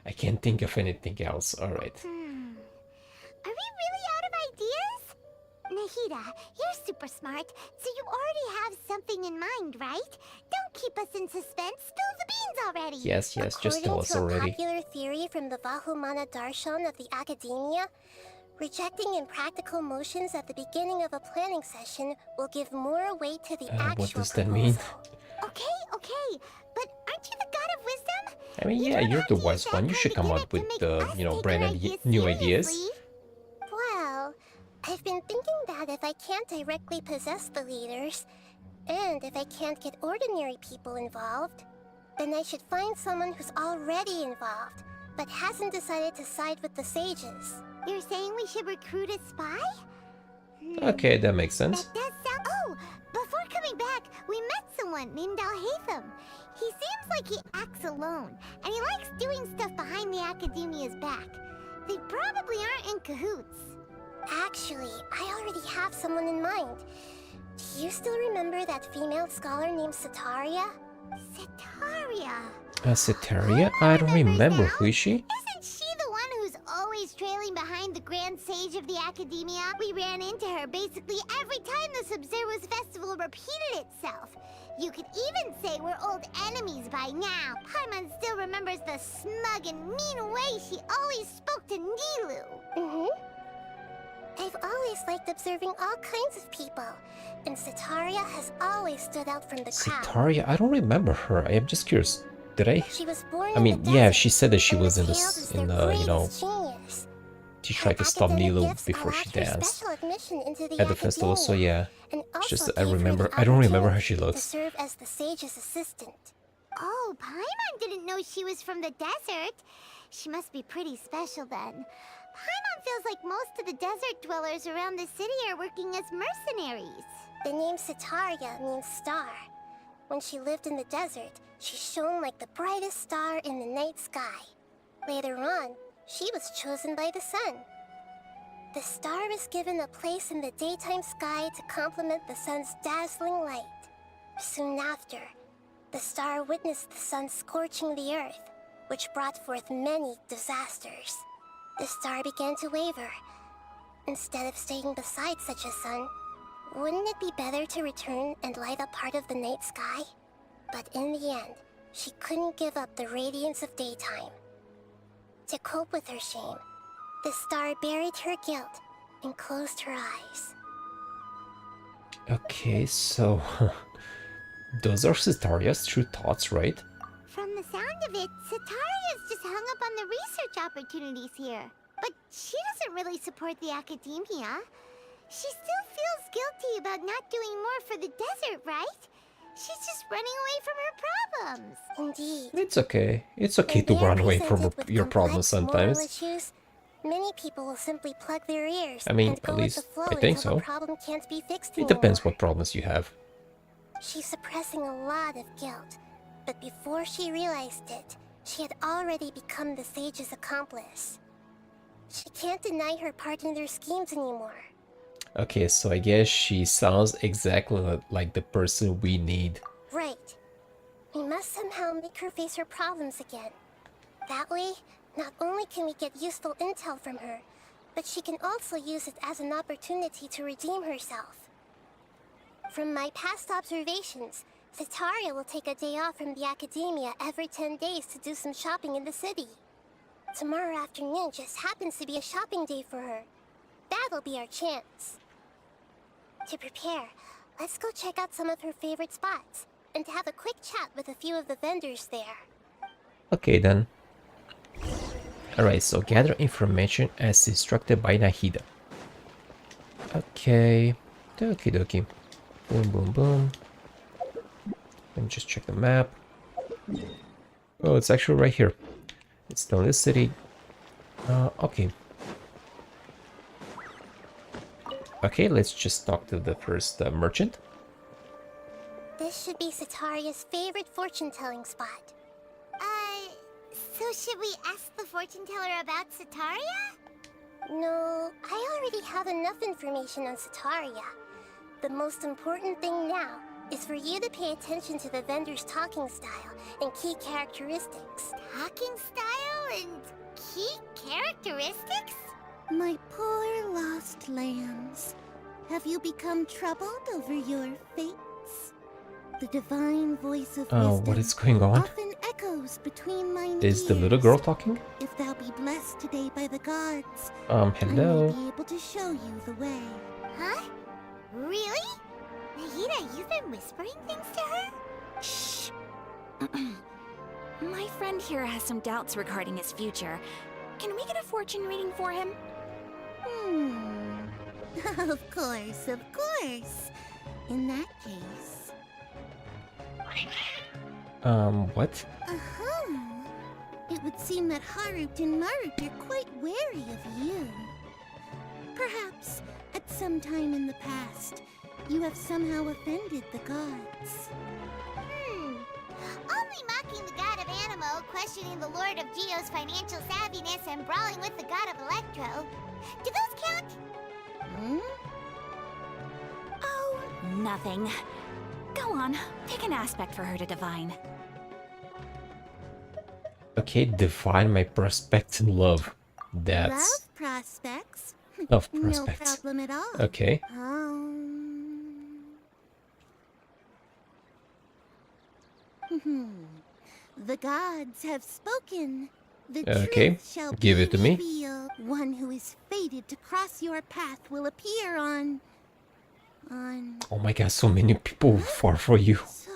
Speaker 2: I can't think of anything else. Alright.
Speaker 5: Are we really out of ideas? Nahida, you're super smart, so you already have something in mind, right? Don't keep us in suspense. Spill the beans already.
Speaker 2: Yes, just tell us
Speaker 4: According to a
Speaker 2: already.
Speaker 4: popular theory from the Vahumana Darshan of the Academia, rejecting impractical motions at the beginning of a planning session will give more weight to the actual
Speaker 2: What does that mean?
Speaker 5: Okay, but aren't you the god of wisdom?
Speaker 2: I mean, yeah, you're the wise one. You should come up with, brand new ideas.
Speaker 4: Well, I've been thinking that if I can't directly possess the leaders, and if I can't get ordinary people involved, then I should find someone who's already involved, but hasn't decided to side with the sages.
Speaker 5: You're saying we should recruit a spy?
Speaker 2: Okay, that makes sense.
Speaker 5: That does sound... Oh! Before coming back, we met someone named Alhaitham. He seems like he acts alone, and he likes doing stuff behind the Academia's back. They probably aren't in cahoots.
Speaker 4: Actually, I already have someone in mind. Do you still remember that female scholar named Sataria?
Speaker 5: Sataria.
Speaker 2: Sataria? I don't remember. Who is she?
Speaker 5: Isn't she the one who's always trailing behind the Grand Sage of the Academia? We ran into her basically every time the Sub-Zero's festival repeated itself. You could even say we're old enemies by now. Paimon still remembers the smug and mean way she always spoke to Nilou.
Speaker 4: I've always liked observing all kinds of people, and Sataria has always stood out from the crowd.
Speaker 2: Sataria? I don't remember her. I am just curious. Did I?
Speaker 4: She was born
Speaker 2: I mean,
Speaker 4: in the
Speaker 2: yeah,
Speaker 4: desert,
Speaker 2: she said that she
Speaker 4: and
Speaker 2: was in
Speaker 4: was
Speaker 2: this,
Speaker 4: hailed as their greatest genius.
Speaker 2: she tried to stop
Speaker 4: Academic
Speaker 2: Nilou
Speaker 4: gifts
Speaker 2: before she
Speaker 4: allowed her
Speaker 2: danced
Speaker 4: special admission into the
Speaker 2: at the festival. So
Speaker 4: academia,
Speaker 2: yeah,
Speaker 4: and
Speaker 2: it's just
Speaker 4: also
Speaker 2: that I
Speaker 4: gave her the
Speaker 2: remember. I don't remember how she
Speaker 4: opportunity
Speaker 2: looks.
Speaker 4: to serve as the sage's assistant.
Speaker 5: Oh, Paimon didn't know she was from the desert. She must be pretty special then. Paimon feels like most of the desert dwellers around the city are working as mercenaries.
Speaker 4: The name Sataria means star. When she lived in the desert, she shone like the brightest star in the night sky. Later on, she was chosen by the sun. The star was given a place in the daytime sky to complement the sun's dazzling light. Soon after, the star witnessed the sun scorching the earth, which brought forth many disasters. The star began to waver. Instead of staying beside such a sun, wouldn't it be better to return and light up part of the night sky? But in the end, she couldn't give up the radiance of daytime. To cope with her shame, the star buried her guilt and closed her eyes.
Speaker 2: Okay, so those are Cetaria's true thoughts, right?
Speaker 5: From the sound of it, Sataria's just hung up on the research opportunities here. But she doesn't really support the academia. She still feels guilty about not doing more for the desert, right? She's just running away from her problems.
Speaker 4: Indeed.
Speaker 2: It's okay. It's okay to
Speaker 4: When they are
Speaker 2: run away from
Speaker 4: presented with
Speaker 2: your problems
Speaker 4: complex moral
Speaker 2: sometimes.
Speaker 4: issues, many people will simply plug their ears
Speaker 2: I mean,
Speaker 4: and go
Speaker 2: at
Speaker 4: with
Speaker 2: least
Speaker 4: the flow
Speaker 2: I think
Speaker 4: until
Speaker 2: so.
Speaker 4: the problem can't be fixed
Speaker 2: It depends
Speaker 4: anymore.
Speaker 2: what problems you have.
Speaker 4: She's suppressing a lot of guilt, but before she realized it, she had already become the sage's accomplice. She can't deny her part in their schemes anymore.
Speaker 2: Okay, so I guess she sounds exactly like the person we need.
Speaker 4: Right. We must somehow make her face her problems again. That way, not only can we get useful intel from her, but she can also use it as an opportunity to redeem herself. From my past observations, Cetaria will take a day off from the academia every 10 days to do some shopping in the city. Tomorrow afternoon just happens to be a shopping day for her. That'll be our chance. To prepare, let's go check out some of her favorite spots, and have a quick chat with a few of the vendors there.
Speaker 2: Okay then. Alright, so gather information as instructed by Nahida. Okay. Okie dokie. Boom, boom, boom. Let me just check the map. Oh, it's actually right here. It's still in this city. Okay. Okay, let's just talk to the first merchant.
Speaker 4: This should be Cetaria's favorite fortune-telling spot.
Speaker 5: So should we ask the fortune teller about Cetaria?
Speaker 4: No, I already have enough information on Cetaria. The most important thing now is for you to pay attention to the vendor's talking style and key characteristics.
Speaker 5: Talking style and key characteristics?
Speaker 11: My poor lost lambs. Have you become troubled over your fates? The divine voice of wisdom
Speaker 2: what is going on?
Speaker 11: often echoes between mine
Speaker 2: Is the little
Speaker 11: ears.
Speaker 2: girl talking?
Speaker 11: If thou be blessed today by the gods,
Speaker 2: Hello?
Speaker 11: I may be able to show you the way.
Speaker 5: Huh? Really? Nahida, you've been whispering things to her?
Speaker 1: Shh. My friend here has some doubts regarding his future. Can we get a fortune reading for him?
Speaker 11: Of course, of course. In that case.
Speaker 2: What?
Speaker 11: It would seem that Harut and Marut are quite wary of you. Perhaps, at some time in the past, you have somehow offended the gods.
Speaker 5: Only mocking the god of Animo, questioning the lord of Geo's financial savviness, and brawling with the god of Electro. Do those count?
Speaker 1: Oh, nothing. Go on, pick an aspect for her to divine.
Speaker 2: Okay, define my prospects in love. That's
Speaker 11: Love prospects?
Speaker 2: love
Speaker 11: No
Speaker 2: prospects.
Speaker 11: problem at all.
Speaker 2: Okay.
Speaker 11: The gods have spoken. The
Speaker 2: Okay,
Speaker 11: truth shall
Speaker 2: give
Speaker 11: be
Speaker 2: it to me.
Speaker 11: revealed. One who is fated to cross your path will appear on.
Speaker 2: Oh my god, so many people fall for you.
Speaker 11: So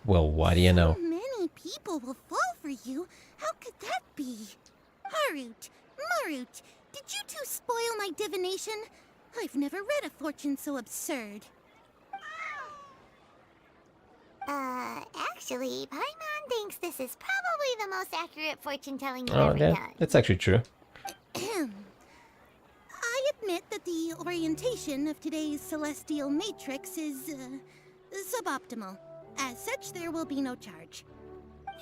Speaker 2: Well, what do you know?
Speaker 11: many people will fall for you. How could that be? Harut, Marut, did you two spoil my divination? I've never read a fortune so absurd.
Speaker 5: Actually, Paimon thinks this is probably the most accurate fortune telling you've
Speaker 2: Oh,
Speaker 5: ever done.
Speaker 2: that's actually true.
Speaker 11: I admit that the orientation of today's celestial matrix is suboptimal. As such, there will be no charge.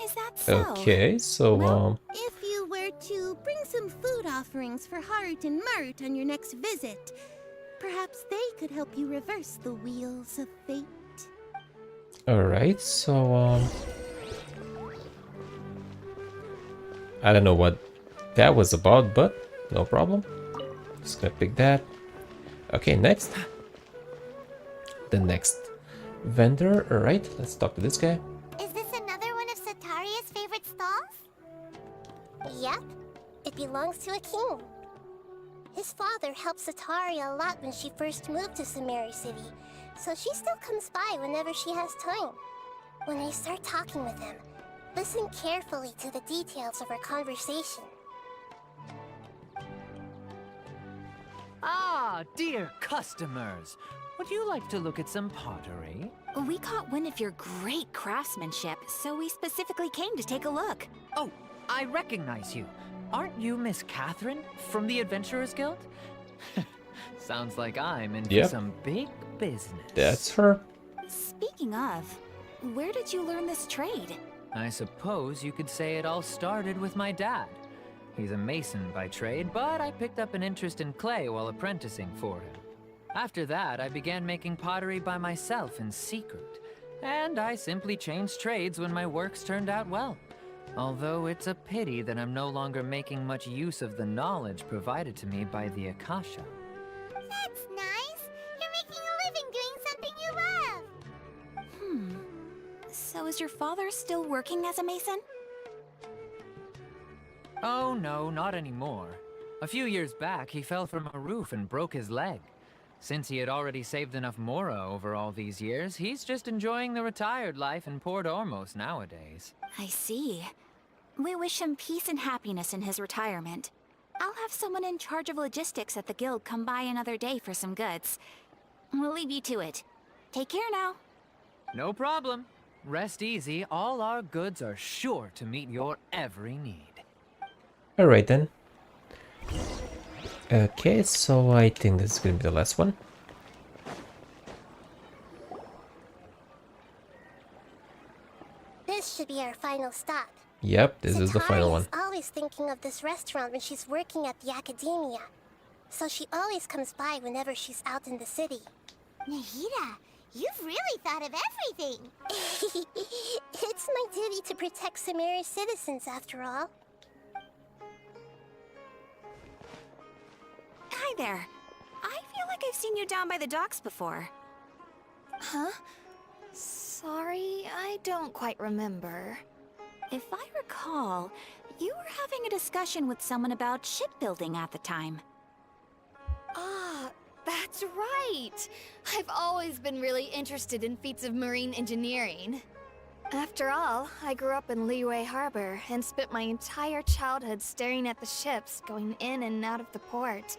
Speaker 1: Is that so?
Speaker 2: Okay, so
Speaker 11: If you were to bring some food offerings for Harut and Marut on your next visit, perhaps they could help you reverse the wheels of fate.
Speaker 2: alright, so I don't know what that was about, but no problem. Just gonna pick that. Okay, next. The next vendor. Alright, let's talk to this guy.
Speaker 5: Is this another one of Sataria's
Speaker 4: It belongs to a king. His father helped Sataria a lot when she first moved to Sumeru City, so she still comes by whenever she has time. When I start talking with him, listen carefully to the details of our conversation.
Speaker 3: Ah, dear customers. Would you like to look at some pottery?
Speaker 12: We caught wind of your great craftsmanship, so we specifically came to take a look.
Speaker 3: Oh, I recognize you. Aren't you Miss Catherine from the Adventurers Guild? Sounds like I'm in for some big business.
Speaker 2: That's her.
Speaker 12: Speaking of, where did you learn this trade?
Speaker 3: I suppose you could say it all started with my dad. He's a mason by trade, but I picked up an interest in clay while apprenticing for him. After that, I began making pottery by myself in secret, and I simply changed trades when my works turned out well. Although it's a pity that I'm no longer making much use of the knowledge provided to me by the Akasha.
Speaker 5: That's nice. You're making a living doing something you love.
Speaker 12: So is your father still working as a mason?
Speaker 3: Oh no, not anymore. A few years back, he fell from a roof and broke his leg. Since he had already saved enough mora over all these years, he's just enjoying the retired life in Port Ormos nowadays.
Speaker 12: I see. We wish him peace and happiness in his retirement. I'll have someone in charge of logistics at the guild come by another day for some goods. We'll leave you to it. Take care now.
Speaker 3: No problem. Rest easy, all our goods are sure to meet your every need.
Speaker 2: Alright then. Okay, so I think this is gonna be the last one.
Speaker 4: This should be our final stop.
Speaker 2: Yep, this is the final one.
Speaker 4: Sataria's always thinking of this restaurant when she's working at the academia. So she always comes by whenever she's out in the city.
Speaker 5: Nahida, you've really thought of everything.
Speaker 4: It's my duty to protect Sumeru's citizens, after all.
Speaker 12: Hi there. I feel like I've seen you down by the docks before.
Speaker 1: Huh? Sorry, I don't quite remember.
Speaker 12: If I recall, you were having a discussion with someone about shipbuilding at the time.
Speaker 1: Ah, that's right! I've always been really interested in feats of marine engineering. After all, I grew up in Liyue Harbor and spent my entire childhood staring at the ships going in and out of the port.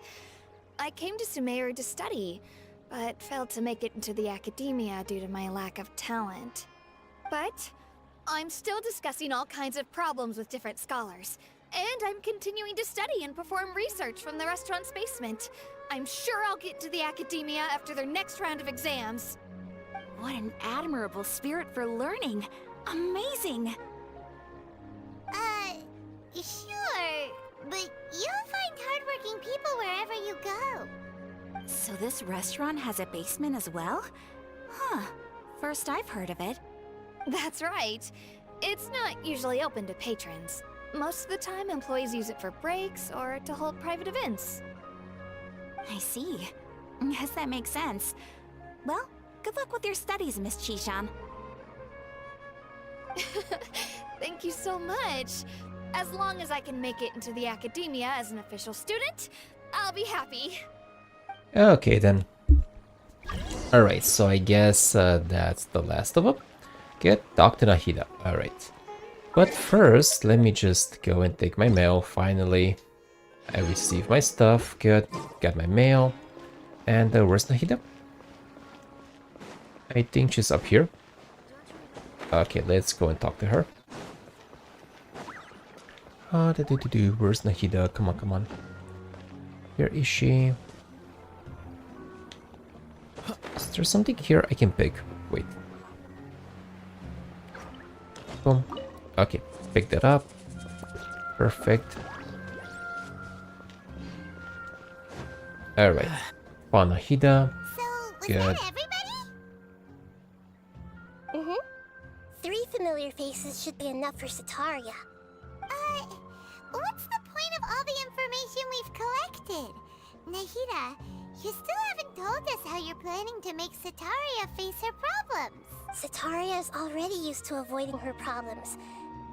Speaker 1: I came to Sumeru to study, but failed to make it into the academia due to my lack of talent. But I'm still discussing all kinds of problems with different scholars, and I'm continuing to study and perform research from the restaurant's basement. I'm sure I'll get to the academia after their next round of exams.
Speaker 12: What an admirable spirit for learning. Amazing!
Speaker 5: Sure, but you'll find hardworking people wherever you go.
Speaker 12: So this restaurant has a basement as well? Huh. First I've heard of it.
Speaker 1: That's right. It's not usually open to patrons. Most of the time, employees use it for breaks or to hold private events.
Speaker 12: I see. Guess that makes sense. Well, good luck with your studies, Miss Chishan.
Speaker 1: Thank you so much. As long as I can make it into the academia as an official student, I'll be happy.
Speaker 2: Okay then. Alright, so I guess that's the last of them. Get Dr. Nahida. Alright. But first, let me just go and take my mail, finally. I received my stuff, good. Got my mail. And where's Nahida? I think she's up here. Okay, let's go and talk to her. Where's Nahida? Come on, come on. Where is she? Is there something here I can pick? Wait. Boom. Okay, pick that up. Perfect. Alright. Found Nahida.
Speaker 5: So, was
Speaker 2: Good.
Speaker 5: that everybody?
Speaker 4: Mm-hmm. 3 familiar faces should be enough for Sataria.
Speaker 5: What's the point of all the information we've collected? Nahida, you still haven't told us how you're planning to make Sataria face her problems.
Speaker 4: Sataria is already used to avoiding her problems.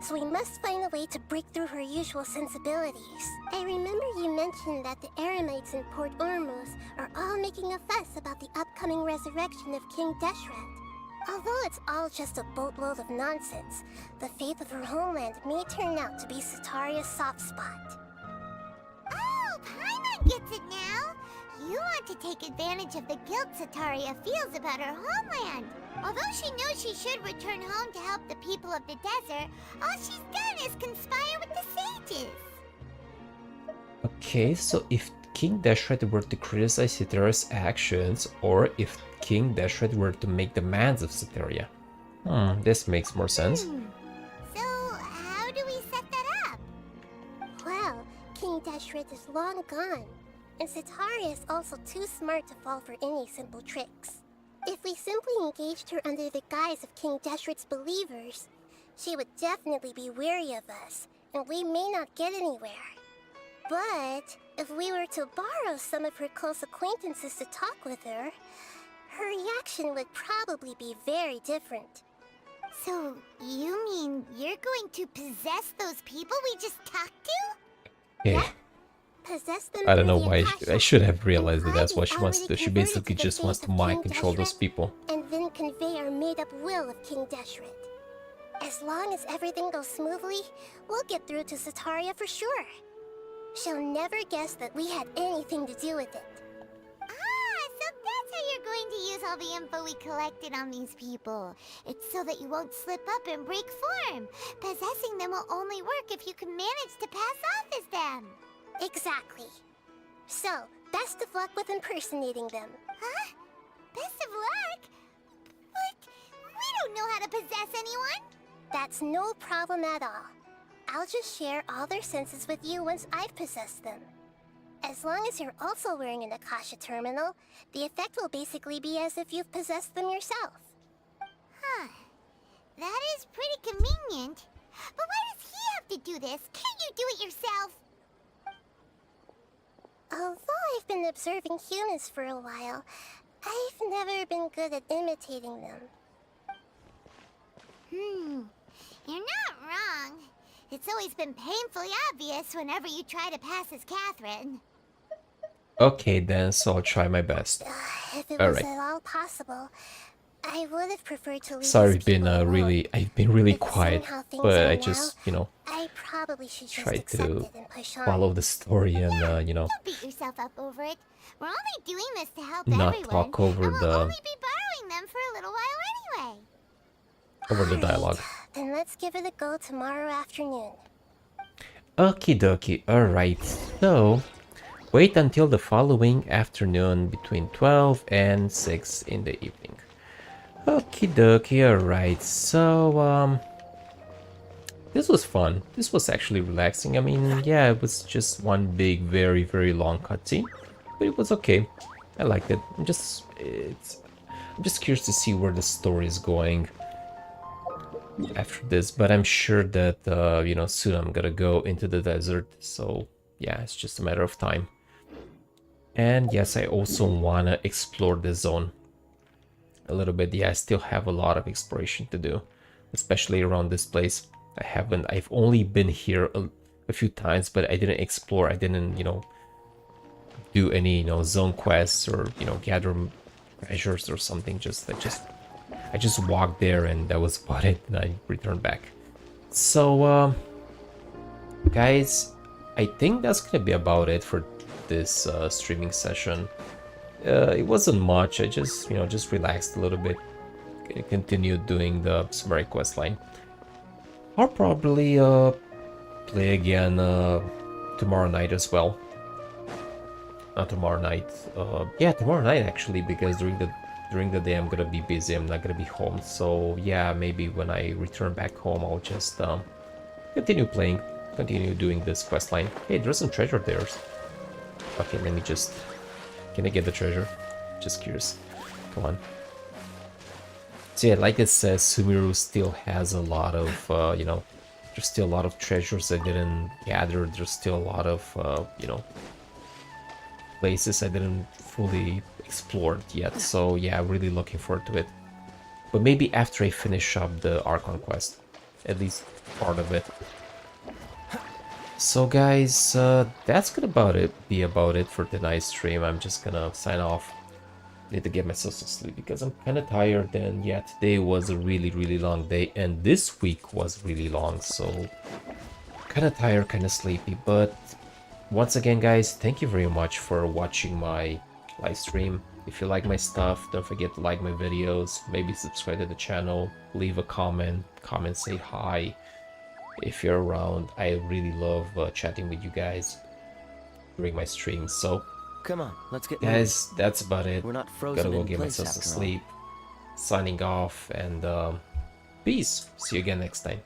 Speaker 4: so we must find a way to break through her usual sensibilities. I remember you mentioned that the Eremites in Port Ormuz are all making a fuss about the upcoming resurrection of King Deshret. Although it's all just a boatload of nonsense, the fate of her homeland may turn out to be Sataria's soft spot.
Speaker 5: Oh, Paimon gets it now! You want to take advantage of the guilt Sataria feels about her homeland. Although she knows she should return home to help the people of the desert, all she's done is conspire with the sages.
Speaker 2: Okay, so if King Deshret were to criticize Cythera's actions, or if King Deshret were to make demands of Cytheria. This makes more sense.
Speaker 5: So, how do we set that up?
Speaker 4: Well, King Deshret is long gone, and Sataria is also too smart to fall for any simple tricks. If we simply engaged her under the guise of King Deshret's believers, she would definitely be wary of us, and we may not get anywhere. But if we were to borrow some of her close acquaintances to talk with her, her reaction would probably be very different.
Speaker 5: So, you mean you're going to possess those people we just talked to?
Speaker 2: Yeah.
Speaker 4: Possess them
Speaker 2: I don't know
Speaker 4: through the
Speaker 2: why.
Speaker 4: Akasha,
Speaker 2: I should have realized that
Speaker 4: imply
Speaker 2: that's what she
Speaker 4: we've
Speaker 2: wants to do.
Speaker 4: already
Speaker 2: She basically
Speaker 4: converted to the
Speaker 2: just wants
Speaker 4: faith
Speaker 2: to
Speaker 4: of
Speaker 2: mind
Speaker 4: King
Speaker 2: control those
Speaker 4: Deshret,
Speaker 2: people.
Speaker 4: and then convey our made-up will of King Deshret. As long as everything goes smoothly, we'll get through to Sataria for sure. She'll never guess that we had anything to do with it.
Speaker 5: Ah, so that's how you're going to use all the info we collected on these people. It's so that you won't slip up and break form. Possessing them will only work if you can manage to pass off as them.
Speaker 4: Exactly. So, best of luck with impersonating them.
Speaker 5: Huh? Best of luck? But we don't know how to possess anyone.
Speaker 4: That's no problem at all. I'll just share all their senses with you once I've possessed them. As long as you're also wearing an Akasha terminal, the effect will basically be as if you've possessed them yourself.
Speaker 5: Huh. That is pretty convenient. But why does he have to do this? Can't you do it yourself?
Speaker 4: Although I've been observing humans for a while, I've never been good at imitating them.
Speaker 5: You're not wrong. It's always been painfully obvious whenever you try to pass as Catherine.
Speaker 2: Okay then, so I'll try my best.
Speaker 4: If it
Speaker 2: All
Speaker 4: was
Speaker 2: right.
Speaker 4: at all possible, I would have preferred to leave
Speaker 2: Sorry,
Speaker 4: these people alone.
Speaker 2: I've been really
Speaker 4: But
Speaker 2: quiet,
Speaker 4: seeing how things
Speaker 2: but
Speaker 4: are
Speaker 2: I
Speaker 4: now,
Speaker 2: just, you know,
Speaker 4: I probably should just
Speaker 2: try
Speaker 4: accept
Speaker 2: to
Speaker 4: it and push on.
Speaker 2: follow the story and, you know,
Speaker 5: Don't beat yourself up over it. We're only doing this to help
Speaker 2: not
Speaker 5: everyone.
Speaker 2: talk over
Speaker 5: and we'll
Speaker 2: the
Speaker 5: only be borrowing them for a little while anyway.
Speaker 2: over the dialogue.
Speaker 4: Then let's give it a go tomorrow afternoon.
Speaker 2: Okie dokie, alright. So, wait until the following afternoon between 12 and 6 in the evening. Okie dokie, alright. So, this was fun. This was actually relaxing. I mean, yeah, it was just one big, very, very long cutscene, but it was okay. I liked it. I'm just curious to see where the story is going after this, but I'm sure that you know, soon I'm gonna go into the desert, so yeah, it's just a matter of time. And yes, I also wanna explore the zone a little bit. Yeah, I still have a lot of exploration to do, especially around this place. I've only been here a few times, but I didn't explore. I didn't, you know, do any, you know, zone quests or, you know, gather treasures or something. I just walked there and that was about it, and I returned back. So, guys, I think that's gonna be about it for this streaming session. It wasn't much. I just, you know, just relaxed a little bit, continued doing the Sumeru questline. I'll probably play again tomorrow night as well. Not tomorrow night. Yeah, tomorrow night actually, because during the day I'm gonna be busy. I'm not gonna be home. So yeah, maybe when I return back home, I'll just continue playing, continue doing this quest line. Hey, there's some treasure there. Okay, let me just... Can I get the treasure? Just curious. Come on. So yeah, like it says, Sumeru still has a lot of, you know, there's still a lot of treasures I didn't gather. There's still a lot of, you know, places I didn't fully explore yet. So yeah, really looking forward to it. But maybe after I finish up the Archon quest. At least part of it. So guys, that's gonna be about it for tonight's stream. I'm just gonna sign off. Need to get myself some sleep because I'm kind of tired, and yeah, today was a really long day, and this week was really long, so kind of tired, kind of sleepy. But once again guys, thank you very much for watching my live stream. If you like my stuff, don't forget to like my videos, maybe subscribe to the channel, leave a comment, say hi if you're around. I really love chatting with you guys during my streams. So
Speaker 13: come on, let's get
Speaker 2: guys, that's about it.
Speaker 13: We're not frozen
Speaker 2: Gotta go
Speaker 13: in
Speaker 2: get
Speaker 13: place
Speaker 2: myself some
Speaker 13: after all.
Speaker 2: sleep. Signing off, and peace. See you again next time.